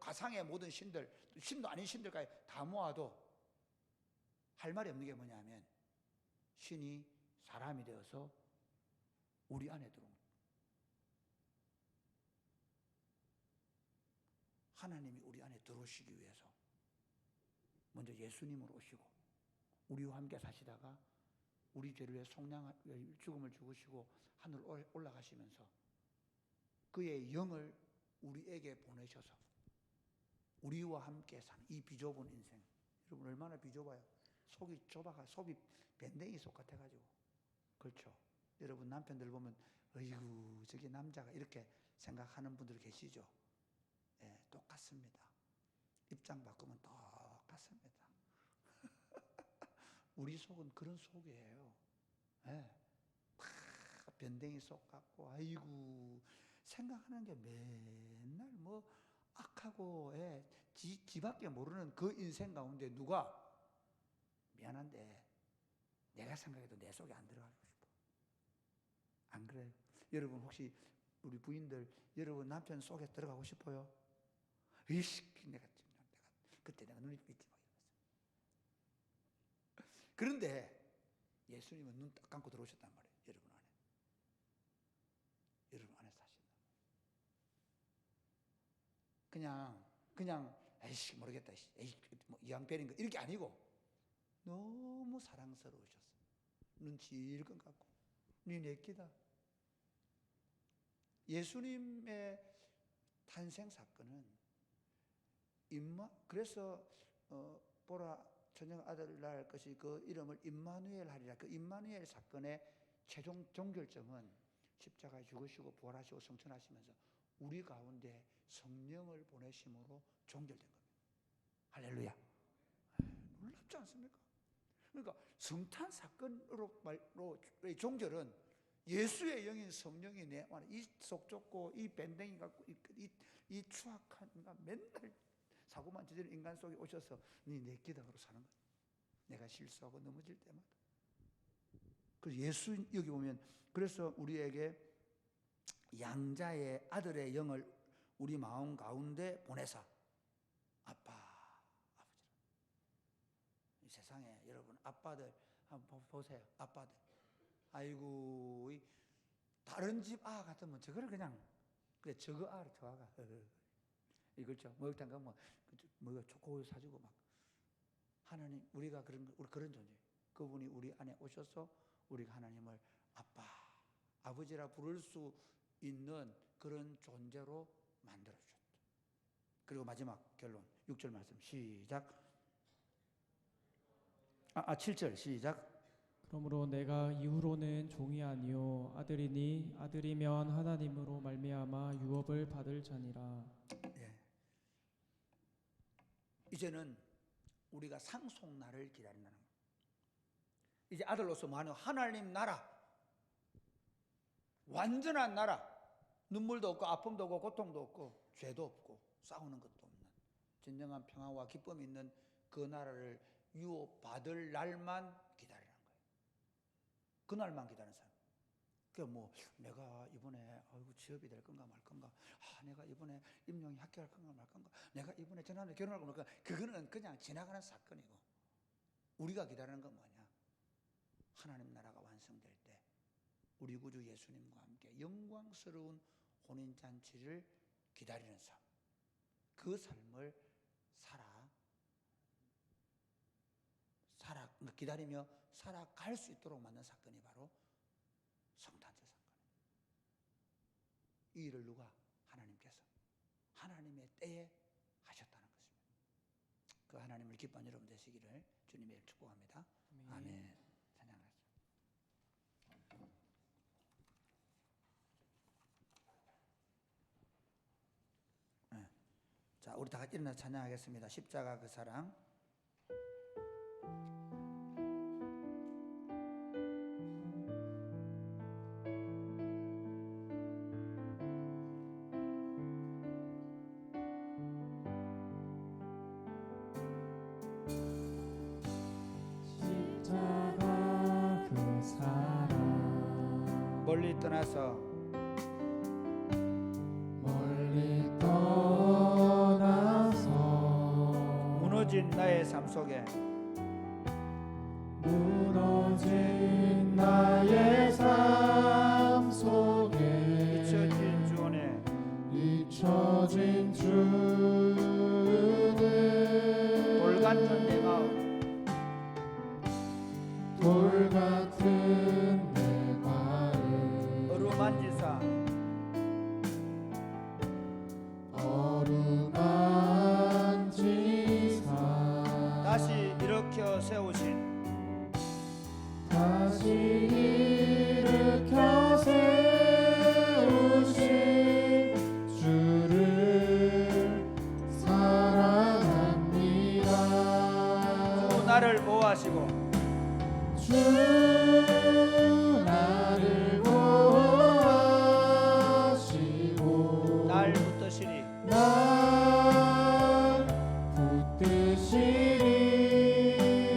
가상의 모든 신들, 신도 아닌 신들까지 다 모아도 할 말이 없는 게 뭐냐면 신이 사람이 되어서 우리 안에 들어온 거예요. 하나님이 우리 안에 들어오시기 위해서 먼저 예수님으로 오시고 우리와 함께 사시다가 우리 죄를 위해 죽음을 죽으시고 하늘로 올라가시면서 그의 영을 우리에게 보내셔서 우리와 함께 사는 이 비좁은 인생, 여러분 얼마나 비좁아요. 속이 밴댕이 속 같아가지고. 그렇죠. 여러분 남편들 보면 어이구 저기 남자가 이렇게 생각하는 분들 계시죠. 네, 똑같습니다. 입장 바꾸면 똑같습니다. 우리 속은 그런 속이에요. 네. 밴댕이 속 같고, 아이고 생각하는 게 맨날 뭐 악하고, 지밖에 모르는 그 인생 가운데 누가, 미안한데 내가 생각해도 내 속에 안 들어가고 싶어. 안 그래요? 여러분 혹시 우리 부인들 여러분 남편 속에 들어가고 싶어요? 이씨 그때 내가 눈이 삐지 막 이러면서. 그런데 예수님은 눈 딱 감고 들어오셨단 말이에요. 여러분 안에 사신다. 그냥 에이씨 모르겠다, 에이 뭐 이왕별인 거 이렇게 아니고 너무 사랑스러우셨어. 눈 질끈 감고 네 끼다. 예수님의 탄생 사건은 그래서 보라 천영 아들 낳을 것이 그 이름을 임마누엘 하리라. 그 임마누엘 사건의 최종 종결점은 십자가에 죽으시고 부활하시고 성천하시면서 우리 가운데 성령을 보내심으로 종결된 겁니다. 할렐루야. 놀랍지 않습니까? 그러니까 성탄 사건으로 종결은 예수의 영인 성령이 내 안에 이 속 좁고 이 밴댕이 갖고 이 추악한 인간, 맨날 사고만 저지르는 인간 속에 오셔서 내 기도로 사는 거야. 내가 실수하고 넘어질 때마다. 그래서 예수 여기 보면 그래서 우리에게 양자의 아들의 영을 우리 마음 가운데 보내사 아빠, 아버지라. 이 세상에 여러분 아빠들 한번 보세요. 아빠들. 아이고 다른 집 아 같으면 저거를 그냥 그래 저거 아 저 아가 이거죠. 목욕탕 가면 뭐 초코우유 사주고 막 하나님 우리가 그런 존재. 그분이 우리 안에 오셔서 우리가 하나님을 아빠, 아버지라 부를 수 있는 그런 존재로 만들어 주셨다. 그리고 마지막 결론 6절 말씀 시작. 7절 시작. 그러므로 내가 이후로는 종이 아니요 아들이니 아들이면 하나님으로 말미암아 유업을 받을 자니라. 예. 이제는 우리가 상속날을 기다린다는 거예요. 이제 아들로서 뭐하는 하나님 나라, 완전한 나라, 눈물도 없고 아픔도 없고 고통도 없고 죄도 없고 싸우는 것도 없는 진정한 평화와 기쁨이 있는 그 나라를 유업받을 날만 기다리는 거예요. 그 날만 기다리는 사람. 뭐 내가 이번에 취업이 될 건가 말 건가, 내가 이번에 임용이 합격할 건가 말 건가, 내가 이번에 전화로 결혼할 건가, 그거는 그냥 지나가는 사건이고 우리가 기다리는 건 뭐냐? 하나님 나라가 완성될 때 우리 구주 예수님과 함께 영광스러운 혼인잔치를 기다리는 삶, 그 삶을 기다리며 살아갈 수 있도록 만든 사건이 바로 성탄절 사건이에요. 이 일을 누가? 하나님께서 하나님의 때에 하셨다는 것입니다. 그 하나님을 기뻐하는 여러분 되시기를 주님의 축복합니다. 아멘. 찬양하겠습니다. 네. 자, 우리 다 같이 일어나서 찬양하겠습니다. 십자가 그 사랑. 멀리 떠나서 무너진 나의 삶 속에 잊혀진 주 안에 돌 같은 내 마음 어루만지사 다시 일으켜 세우신 주를 사랑합니다. 주 나를 보호하시고 주 나를 보호하시고 날 붙드시니 날 붙드시니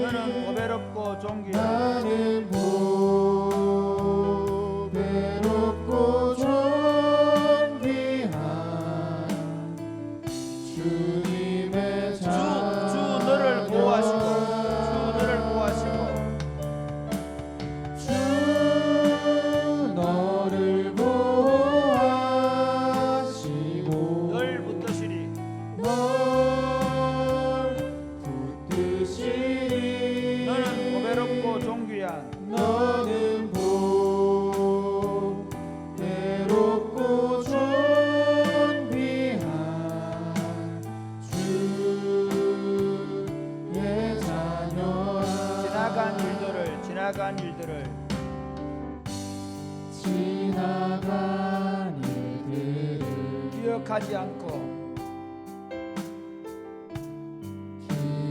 너는 보배롭고 존귀한 나는 보배롭고 존귀한 주님의 주 너를 보호하시고 주 너를 보호하시고 널 붙드시니 널 붙드시니 너는 보배롭고 존귀한 너는 보배롭고 지나간 일들을 지나간 일들을 기억하지 않고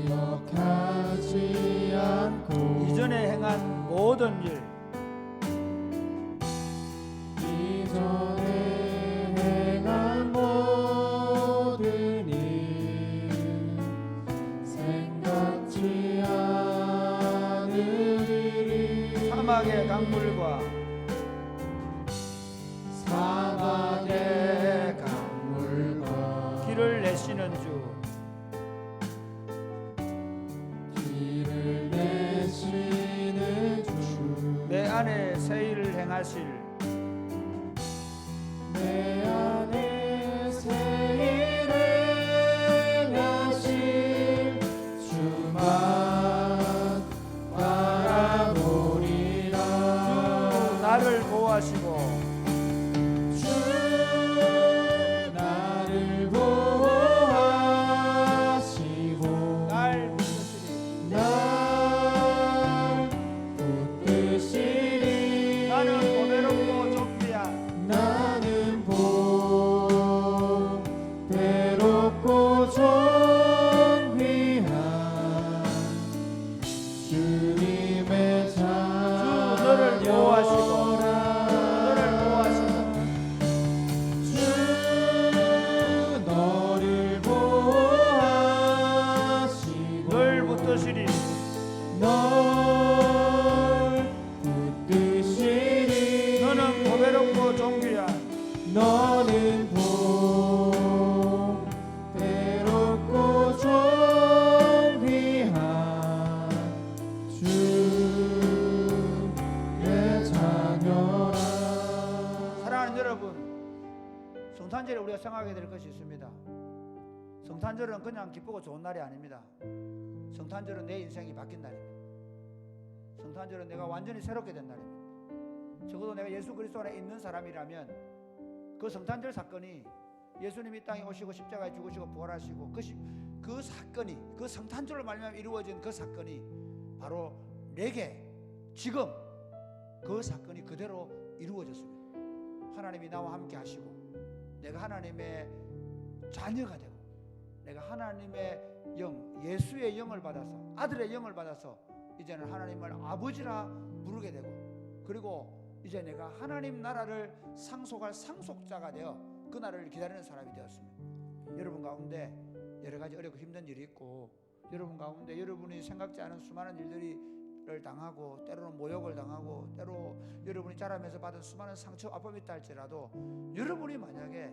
기억하지 않고 이전에 행한 모든 일 이전에 행한 모든 일 생각지 않으리니 사막의 강물과 사막의 강물과 길을 내시는 주 길을 내시는 주 내 안에 새 일을 행하실 내 안에 새 일을 행하실 주만 바라보리라 주 나를 보호하시고 주 나를 보호하시고 날 붙드시니 날 붙드시니 나는 보배롭고 존귀한 나는 보배롭고 존귀한 주님의 너를 보호하시고 주 너를 보호하시고 널 붙드시니 널 붙드시니 너는 보배롭고 존귀한 너는 보배롭고 존귀한 주의 자녀라. 사랑하는 여러분, 성탄절에 우리가 생각하게 될 것이 있습니다. 성탄절은 그냥 기쁘고 좋은 날이 아닙니다. 성탄절은 내 인생이 바뀐 날입니다. 성탄절은 내가 완전히 새롭게 된 날입니다. 적어도 내가 예수 그리스도 안에 있는 사람이라면 그 성탄절 사건이 예수님이 이 땅에 오시고 십자가에 죽으시고 부활하시고 그 사건이 그 성탄절로 말미암아 이루어진 그 사건이 바로 내게 지금 그 사건이 그대로 이루어졌습니다. 하나님이 나와 함께 하시고 내가 하나님의 자녀가 되고 내가 하나님의 영, 예수의 영을 받아서 아들의 영을 받아서 이제는 하나님을 아버지라 부르게 되고 그리고 이제 내가 하나님 나라를 상속할 상속자가 되어 그 날을 기다리는 사람이 되었습니다. 여러분 가운데 여러 가지 어렵고 힘든 일이 있고 여러분 가운데 여러분이 생각지 않은 수많은 일들을 당하고 때로는 모욕을 당하고 때로 여러분이 자라면서 받은 수많은 상처 아픔이 있다 할지라도 여러분이 만약에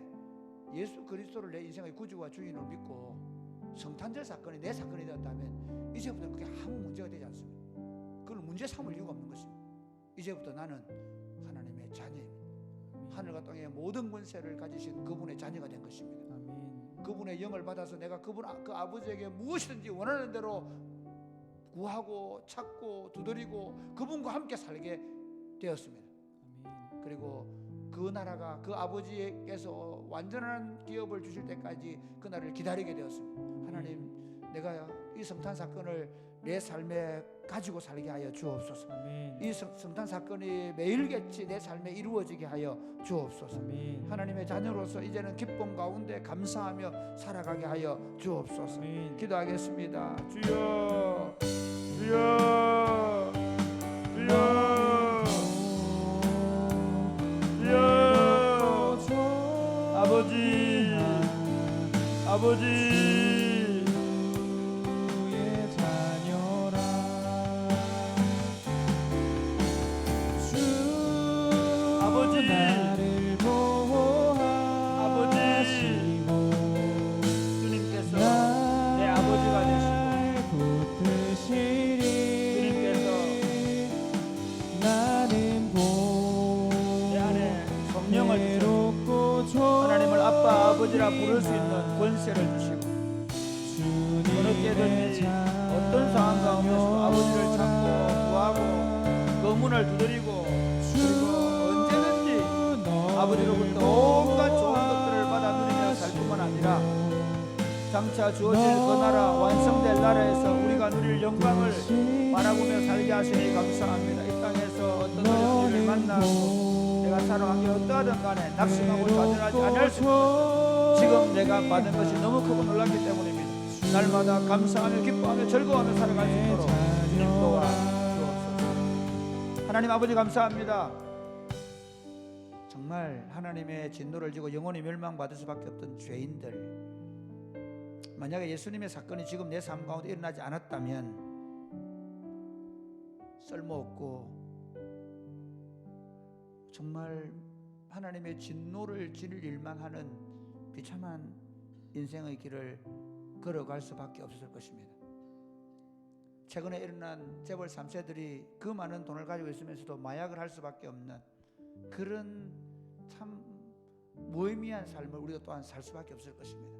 예수 그리스도를 내 인생의 구주와 주인으로 믿고 성탄절 사건이 내 사건이 되었다면 이제부터는 그게 아무 문제가 되지 않습니다. 그걸 문제 삼을 이유가 없는 것입니다. 이제부터 나는 하나님의 자녀입니다. 하늘과 땅의 모든 권세를 가지신 그분의 자녀가 된 것입니다. 아멘. 그분의 영을 받아서 내가 그 아버지에게 무엇이든지 원하는 대로 구하고 찾고 두드리고 그분과 함께 살게 되었습니다. 아멘. 그리고 그 나라가 그 아버지께서 완전한 기업을 주실 때까지 그 날을 기다리게 되었습니다. 하나님, 내가 이 성탄 사건을 내 삶에 가지고 살게 하여 주옵소서. 아멘. 이 성탄 사건이 매일같이 내 삶에 이루어지게 하여 주옵소서. 아멘. 하나님의 자녀로서 이제는 기쁨 가운데 감사하며 살아가게 하여 주옵소서. 아멘. 기도하겠습니다. 주여, 주여, 주여, 주여, 아버지, 아버지. 주의 자녀라. 주 아버지. 나를 보호하시고 주님께서 내 아버지가 되시고 붙드시리. 주님께서 나는 내 안에 성령을 주시고 보배롭고 하나님을 아빠 아버지라 부를 수 있는 권세를 주시고 어느 때든지 어떤 상황 가운데서도 아버지를 찾고 구하고 그 문을 두드리고 그리고 언제든지 아버지로부터 온갖 좋은 것들을 받아 누리며 살 뿐만 아니라 자 장차 주어질 그 나라 완성될 나라에서 우리가 누릴 영광을 바라보며 살게 하시니 감사합니다. 이 땅에서 어떤 우리를 만나고 내가 살아간 게 어떠하든 간에 낙심하고 좌절하지 않을 수 있는 지금 내가 받은 것이 너무 크고 놀랐기 때문입니다. 날마다 감사하며 기뻐하며 즐거워하며 살아갈 수 있도록 인도와 주옵소서. 하나님 아버지 감사합니다. 정말 하나님의 진노를 지고 영원히 멸망받을 수밖에 없던 죄인들, 만약에 예수님의 사건이 지금 내 삶 가운데 일어나지 않았다면 쓸모없고 정말 하나님의 진노를 지를 일만 하는 비참한 인생의 길을 걸어갈 수밖에 없었을 것입니다. 최근에 일어난 재벌 3세들이 그 많은 돈을 가지고 있으면서도 마약을 할 수밖에 없는 그런 참 무의미한 삶을 우리가 또한 살 수밖에 없을 것입니다.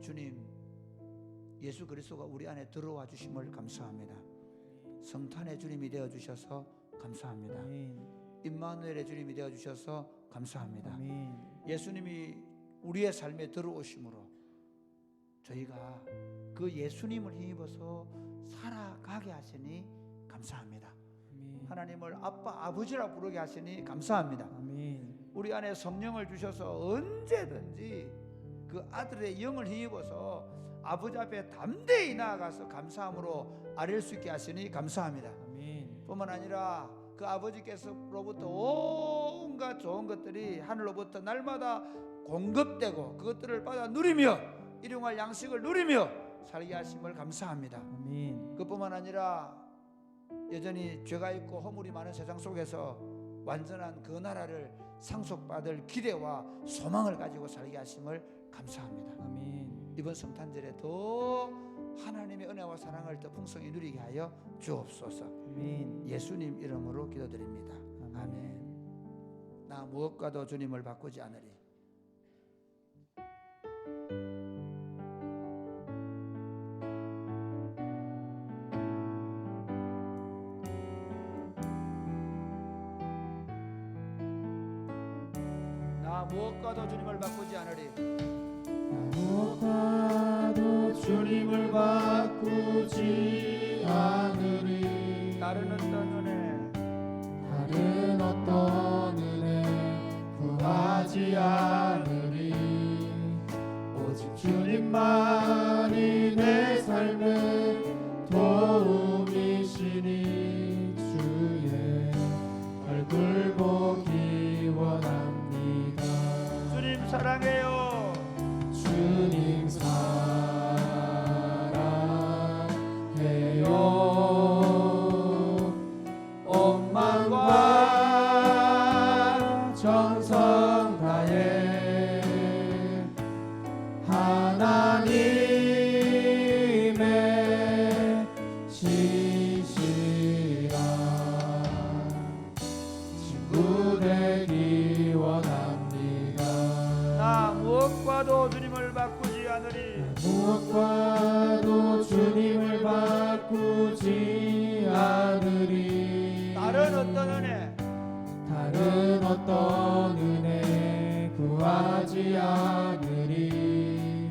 주님, 예수 그리스도가 우리 안에 들어와 주심을 감사합니다. 성탄의 주님이 되어 주셔서 감사합니다. 임마누엘의 주님이 되어 주셔서 감사합니다. 예수님이 우리의 삶에 들어오심으로 저희가 그 예수님을 힘입어서 살아가게 하시니 감사합니다. 하나님을 아빠 아버지라 부르게 하시니 감사합니다. 우리 안에 성령을 주셔서 언제든지 그 아들의 영을 힘입어서 아버지 앞에 담대히 나아가서 감사함으로 아뢰일 수 있게 하시니 감사합니다. 뿐만 아니라 그 아버지께서로부터 온갖 좋은 것들이 하늘로부터 날마다 공급되고 그것들을 받아 누리며 일용할 양식을 누리며 살게 하심을 감사합니다. 그뿐만 아니라 여전히 죄가 있고 허물이 많은 세상 속에서 완전한 그 나라를 상속받을 기대와 소망을 가지고 살게 하심을 감사합니다. 이번 성탄절에 더 하나님의 은혜와 사랑을 더 풍성히 누리게 하여 주옵소서. 예수님 이름으로 기도드립니다. 아멘. 나 무엇과도 주님을 바꾸지 않으리. 나 무엇과도 주님을 바꾸지 않으리. 무엇과도 주님을 바꾸지 않으리. 다른 어떤 은혜, 다른 어떤 은혜 구하지 않으리. 오직 주님만이 내 삶의 도움이시니 주의 얼굴 보기 원합니다. 주님 사랑해요. 주님 사랑해요. 온 마음과 정성 다해 하나님의 신실한 친구 되기 원합니다. 나 무엇과도 주님을 바꾸지 않으리. 무엇과도 주님을 바꾸지 않으리. 다른 어떤 은혜, 다른 어떤 은혜 구하지 않으리.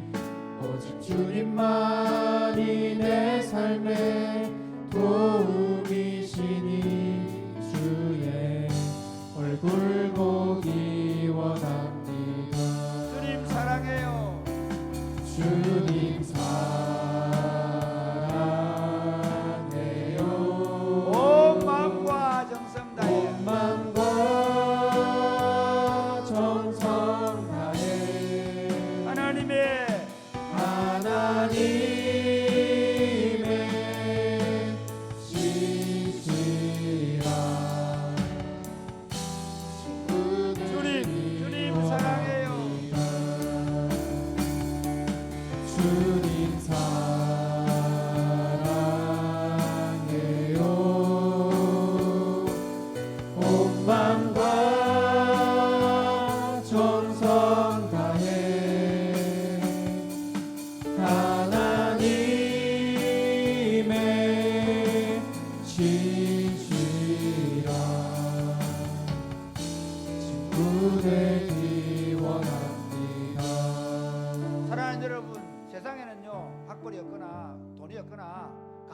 오직 주님만이 내 삶의 도움이시니 주의 얼굴 보기 원합니다. 주님 사랑해요. 주님 사랑해요. 온 마음과 정성 다해 온 마음과 정성 다해 하나님의 하나님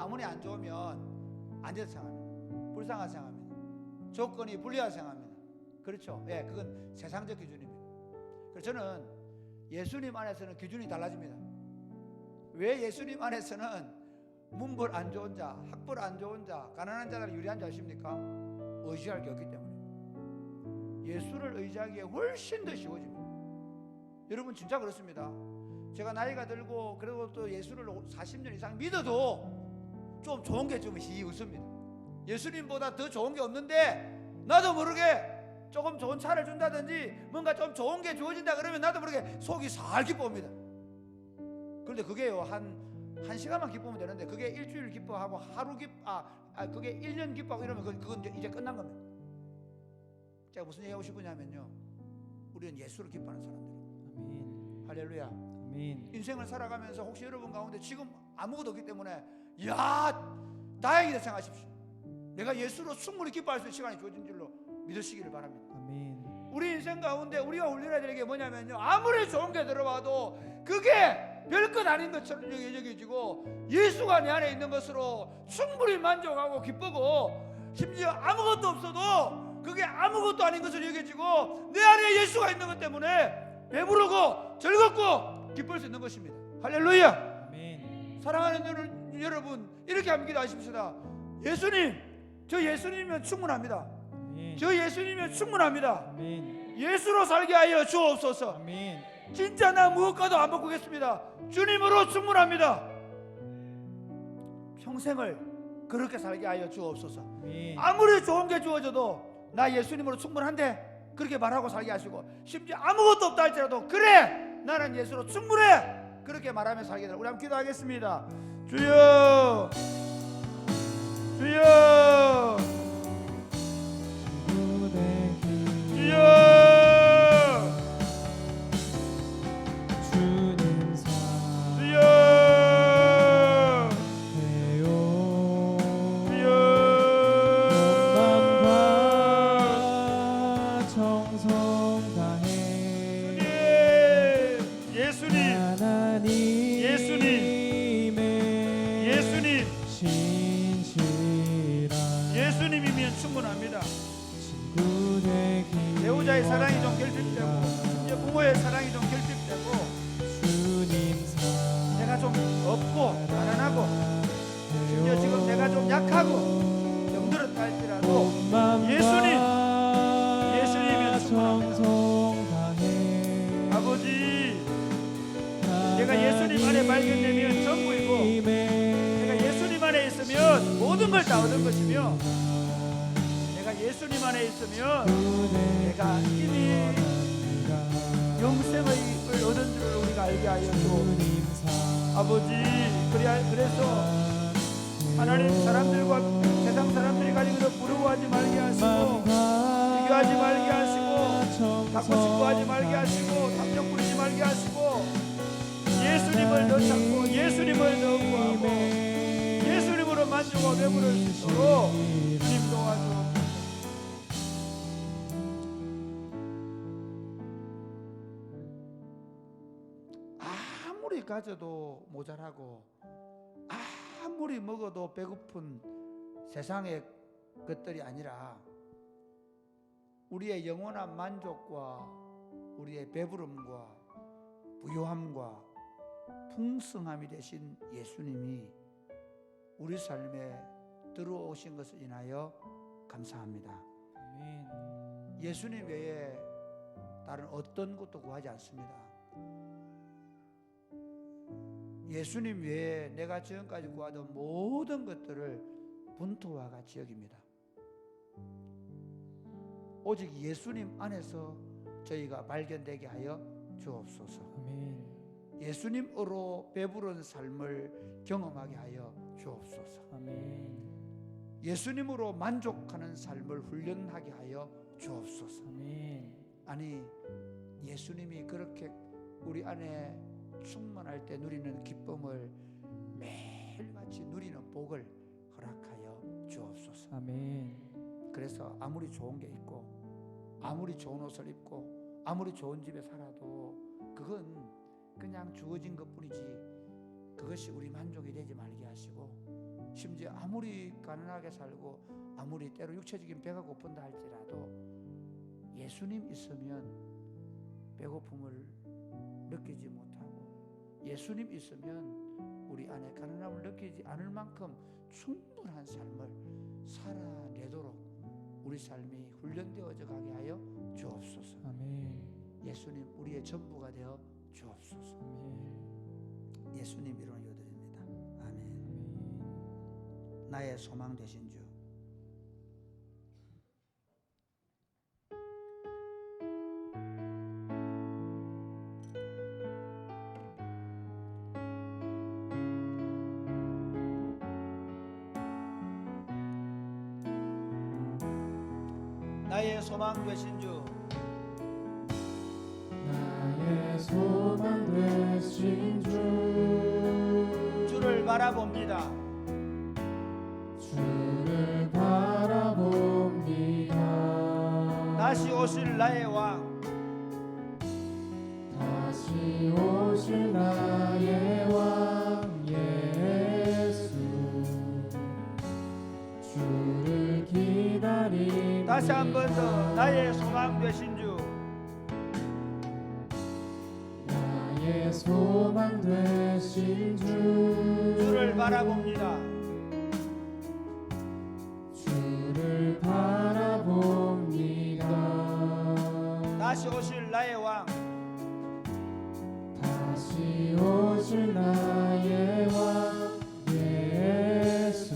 아무리 안 좋으면 안 좋다 생각합니다. 불쌍하다 생각합니다. 조건이 불리하다 생각합니다. 그렇죠? 예, 그건 세상적 기준입니다. 그래서 저는 예수님 안에서는 기준이 달라집니다. 왜 예수님 안에서는 문벌 안 좋은 자, 학벌 안 좋은 자, 가난한 자들이 유리한 줄 아십니까? 의지할 게 없기 때문에. 예수를 의지하기에 훨씬 더 쉬워집니다. 여러분 진짜 그렇습니다. 제가 나이가 들고 그리고 또 예수를 40년 이상 믿어도 좀 좋은 게 좀 없습니다. 예수님보다 더 좋은 게 없는데 나도 모르게 조금 좋은 차를 준다든지 뭔가 좀 좋은 게 주어진다 그러면 나도 모르게 속이 살 기뻐옵니다. 그런데 그게요 한 시간만 기쁘면 되는데 그게 일주일 기뻐하고 그게 1년 기뻐하고 이러면 그건 이제 끝난 겁니다. 제가 무슨 얘기하고 싶으냐면요, 우리는 예수를 기뻐하는 사람들입니다. 아멘. 할렐루야. 아멘. 인생을 살아가면서 혹시 여러분 가운데 지금 아무것도 없기 때문에 야 다행이다 생각하십시오. 내가 예수로 충분히 기뻐할 수 있는 시간이 주어진 줄로 믿으시기를 바랍니다. 아멘. 우리 인생 가운데 우리가 훈련해야 될 게 뭐냐면요, 아무리 좋은 게 들어와도 그게 별것 아닌 것처럼 여겨지고 예수가 내 안에 있는 것으로 충분히 만족하고 기쁘고 심지어 아무것도 없어도 그게 아무것도 아닌 것으로 여겨지고 내 안에 예수가 있는 것 때문에 배부르고 즐겁고 기쁠 수 있는 것입니다. 할렐루야. 아멘. 사랑하는 여러분, 이렇게 한번 기도하십시다. 예수님, 저 예수님이면 충분합니다. 아멘. 저 예수님이면 충분합니다. 아멘. 예수로 살게 하여 주옵소서. 아멘. 진짜 나 무엇과도 안 바꾸겠습니다. 주님으로 충분합니다. 평생을 그렇게 살게 하여 주옵소서. 아멘. 아무리 좋은 게 주어져도 나 예수님으로 충분한데 그렇게 말하고 살게 하시고, 심지어 아무것도 없다 할지라도 그래 나는 예수로 충분해 그렇게 말하며 살게 되라. 우리 한번 기도하겠습니다. 주여, 주여, 주여. 주님 주여, 사랑해요. 주여. 마음과 정성 다해 예수님, 하나님의 예수님, 신실한 예수님이면 충분합니다. 친구 되기 배우자의 사랑이 좀 결핍되고 심지어 부모의 사랑이 좀 결핍되고 주님 사랑 내가 좀 없고 가난하고 심지어 지금 내가 좀 약하고 병들었다 할지라도 예수님이면 충분합니다. 정성 다해 아버지, 내가 예수님 안에 발견되면 전부이고 내가 예수님 안에 있으면 모든 걸 다 얻은 것이며 내가 예수님 안에 있으면 내가 이미 영생을 얻은 줄 우리가 알게 하여 주옵소서. 아버지, 그래서 하나님 사람들과 세상 사람들이 가지고 있는 부러워하지 말게 하시고 비교하지 말게 하시고 갖고 싶어하지 말게 하시고 탐욕 부리지 말게 하시고 예수님을 더 찾고 예수님을 더 구하고 예수님으로 만족하고 배부를 수 있도록 주님 도와주옵소서. 아무리 가져도 모자라고 아무리 먹어도 배고픈 세상의 것들이 아니라 우리의 영원한 만족과 우리의 배부름과 부요함과 풍성함이 되신 예수님이 우리 삶에 들어오신 것을 인하여 감사합니다. 아멘. 예수님 외에 다른 어떤 것도 구하지 않습니다. 예수님 외에 내가 지금까지 구하던 모든 것들을 분토와 같이 여깁니다. 오직 예수님 안에서 저희가 발견되게 하여 주옵소서. 아멘. 예수님으로 배부른 삶을 경험하게 하여 주옵소서. 아멘. 예수님으로 만족하는 삶을 훈련하게 하여 주옵소서. 아멘. 아니, 예수님이 그렇게 우리 안에 충만할 때 누리는 기쁨을 매일같이 누리는 복을 허락하여 주옵소서. 아멘. 그래서 아무리 좋은 게 있고 아무리 좋은 옷을 입고 아무리 좋은 집에 살아도 그건 그냥 주어진 것뿐이지 그것이 우리 만족이 되지 말게 하시고 심지어 아무리 가난하게 살고 아무리 때로 육체적인 배가 고픈다 할지라도 예수님 있으면 배고픔을 느끼지 못하고 예수님 있으면 우리 안에 가난함을 느끼지 않을 만큼 충분한 삶을 살아내도록 우리 삶이 훈련되어져 가게 하여 주옵소서. 아멘. 예수님 우리의 전부가 되어 주옵소서. 아멘. 예수님 이름으로 기도드립니다. 아멘. 아멘. 나의 소망 되신 주, 나의 소망 되신 주, 나의 소망 되신 주 주를 바라봅니다. 주를 바라봅니다. 다시 오실 나의 왕, 다시 오실 나의 왕 예수 주를 기다립니다. 다시 한 번 더 나의 소망 되신 주, 나의 소망 되신 주 주를 바라봅니다. 주를 바라봅니다. 다시 오실 나의 왕, 다시 오실 나의 왕 예수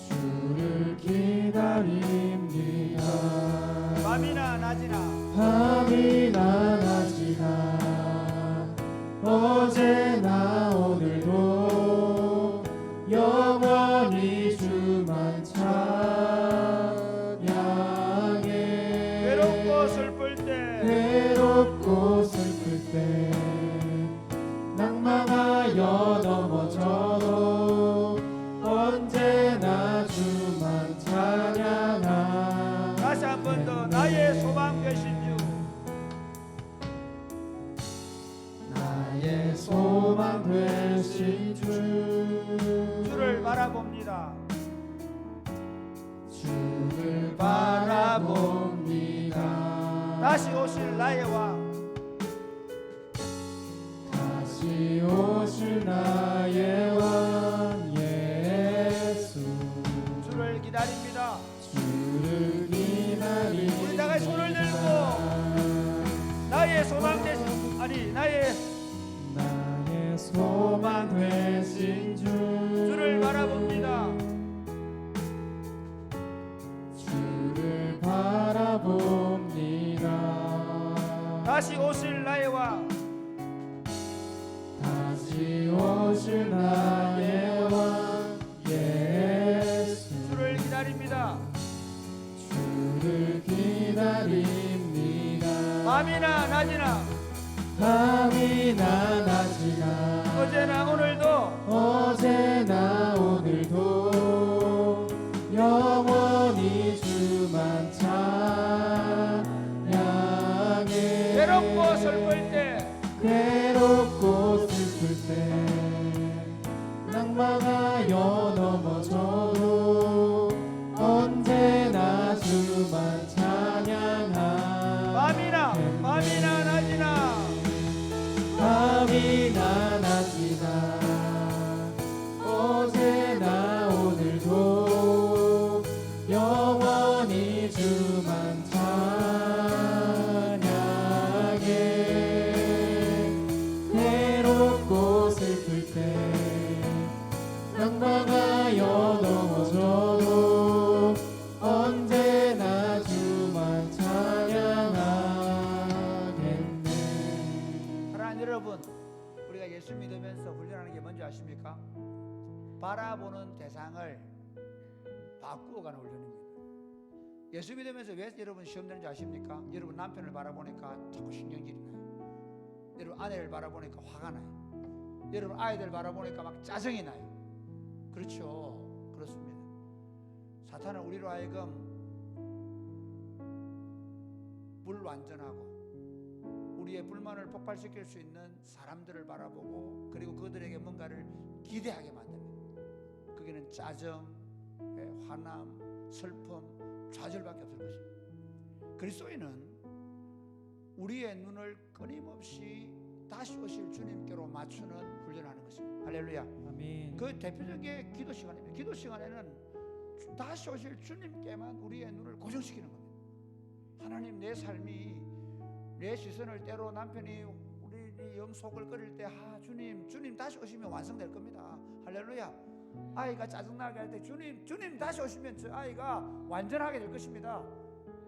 주를 기다립니다. 밤이나 낮이나 밤이나 낮이나 어제나 오늘도 영원히 주만 찬양해. 외롭고 슬플 때 외롭고 슬플 때 낭망하여 넘어져도 언제나 주만 찬양하. 다시 한 번 더 나의 소망 되신 주, 나의 소망 되신 주 주를 바라봅니다. 주를 바라봅니다. 다시 오실 나의 왕, 다시 오실 나의 왕 예수 주를 기다립니다. 주를 기다립니다. 우리 다 같이 손을 들고 나의 소망 되신 나의 소망 되신 주를 바라봅니다. 주를 바라봅니다. 다시 오실 나의 왕, 다시 오실 나의 왕 예수 주를 기다립니다. 주를 기다립니다. 밤이나 낮이나 밤이나 낮이나 어제나 오늘도 어제나 오늘도 영원히 주만 찬양해. 외롭고 슬플 때 괴롭고 슬플 때 낭망하여 넘어져도 언제나 주만 찬양하. 밤이나 낮이나 밤이나 낮이나 어제나 오늘도 영원히 주만 찬양해. 괴롭고 슬플 때 낭망하여 넘어져도 언제나 주만 찬양하겠네. 사랑하는 여러분, 우리가 예수 믿으면서 훈련하는 게 뭔지 아십니까? 바라보는 대상을 바꾸어가는 훈련입니다. 예수 믿으면서 왜 여러분 시험 되는지 아십니까? 여러분 남편을 바라보니까 자꾸 신경질이 나요. 여러분 아내를 바라보니까 화가 나요. 여러분 아이들 바라보니까 막 짜증이 나요. 그렇죠. 그렇습니다. 사탄은 우리로 하여금 불완전하고 우리의 불만을 폭발시킬 수 있는 사람들을 바라보고 그리고 그들에게 뭔가를 기대하게 만듭니다. 거기는 짜증, 화남, 슬픔, 좌절밖에 없을 것입니다. 그리스도인은 우리의 눈을 끊임없이 다시 오실 주님께로 맞추는 훈련하는 것입니다. 할렐루야. 아멘. 그 대표적인 기도 시간입니다. 기도 시간에는 다시 오실 주님께만 우리의 눈을 고정시키는 겁니다. 하나님, 내 삶이, 내 시선을 때로 남편이 우리 영 속을 끓일 때 주님 다시 오시면 완성될 겁니다. 할렐루야. 아이가 짜증나게 할 때 주님 다시 오시면 저 아이가 완전하게 될 것입니다.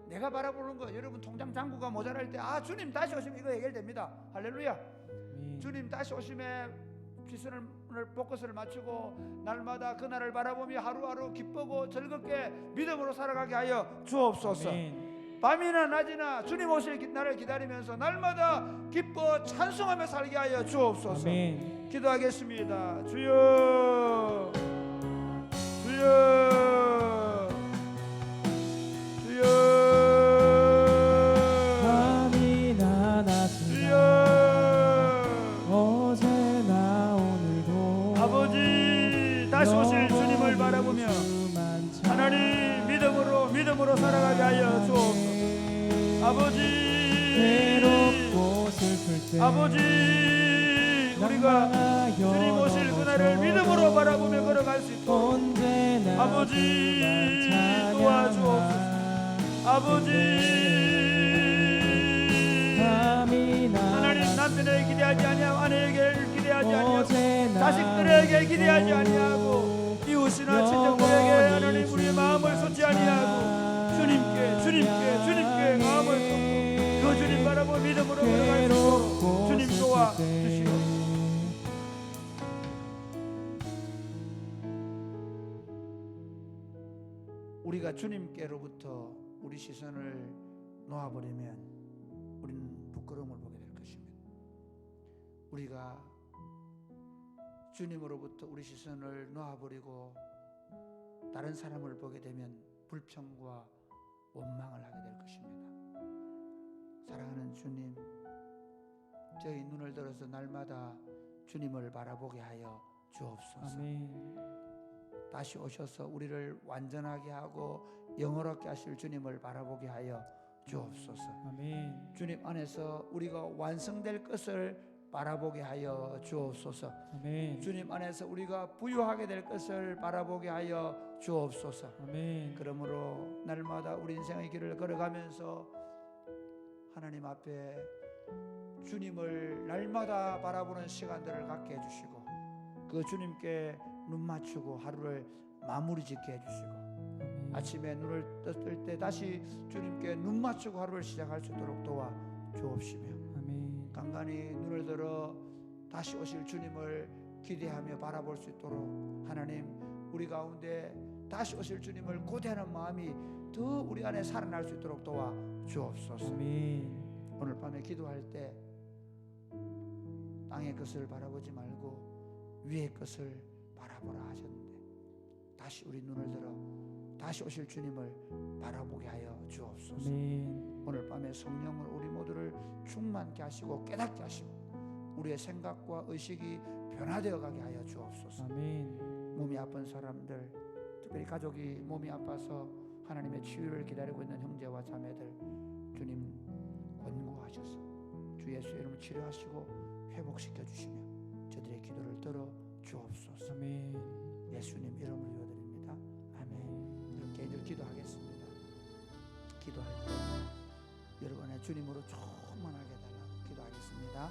내가 바라보는 거, 여러분 통장 잔고가 모자랄 때 주님 다시 오시면 이거 해결됩니다. 할렐루야. 주님 다시 오시면 시선을 포커스를 맞추고 날마다 그날을 바라보며 하루하루 기쁘고 즐겁게 믿음으로 살아가게 하여 주옵소서. 아멘. 밤이나 낮이나 주님 오실 날을 기다리면서 날마다 기뻐 찬송하며 살게 하여 주옵소서. 아멘. 기도하겠습니다. 주여, 주여, 주여, 밤이나 낮이나 주여. 어제나 오늘도 아버지, 다시 오실 주님을 바라보며 하나님 믿음으로 살아가게 하여 주옵소서. 아버지, 괴롭고 슬플 때 아버지, 우리가 주님 오실 그날을 믿음으로 바라보며 걸어갈 수 있도록 언제나 아버지 도와주옵소서. 아버지, 하나님, 남편에게 기대하지 아니하고 아내에게 기대하지 아니하고 자식들에게 기대하지 아니하고 이웃이나 친척들에게 하나님 우리의 마음을 쏟지 아니하고 주님께 마음을 쏟고 그 주님 바라보 믿음으로 걸어갈 수 있도록 주님 도와주시오. 우리가 주님께로부터 우리 시선을 놓아버리면 우리는 부끄러움을 보게 될 것입니다. 우리가 주님으로부터 우리 시선을 놓아버리고 다른 사람을 보게 되면 불평과 원망을 하게 될 것입니다. 사랑하는 주님, 저희 눈을 들어서 날마다 주님을 바라보게 하여 주옵소서. 아멘. 다시 오셔서 우리를 완전하게 하고 영원하게 하실 주님을 바라보게 하여 주옵소서. 아멘. 주님 안에서 우리가 완성될 것을 바라보게 하여 주옵소서. 아멘. 주님 안에서 우리가 부유하게 될 것을 바라보게 하여 주옵소서. 아멘. 그러므로 날마다 우리 인생의 길을 걸어가면서 하나님 앞에 주님을 날마다 바라보는 시간들을 갖게 해주시고 그 주님께 눈 맞추고 하루를 마무리 짓게 해주시고 아멘. 아침에 눈을 떴을 때 다시 주님께 눈 맞추고 하루를 시작할 수 있도록 도와 주옵시며 아멘. 간간히 눈을 들어 다시 오실 주님을 기대하며 바라볼 수 있도록 하나님 우리 가운데 다시 오실 주님을 고대하는 마음이 더 우리 안에 살아날 수 있도록 도와 주옵소서. 아멘. 오늘 밤에 기도할 때 땅의 것을 바라보지 말고 위의 것을 바라보라 하셨는데 다시 우리 눈을 들어 다시 오실 주님을 바라보게 하여 주옵소서. 아멘. 오늘 밤에 성령을 우리 모두를 충만케 하시고 깨닫게 하시고 우리의 생각과 의식이 변화되어 가게 하여 주옵소서. 아멘. 몸이 아픈 사람들, 특별히 가족이 몸이 아파서 하나님의 치유를 기다리고 있는 형제와 자매들 주님 권고하셔서 주 예수의 이름으로 치료하시고 회복시켜 주시며 저들의 기도를 들어 주옵소서. 아멘. 예수님 이름으로 기도드립니다. 아멘. 그럼 개인적으로 기도하겠습니다. 기도할 때 여러분의 주님으로 충만하게 해달라고 기도하겠습니다.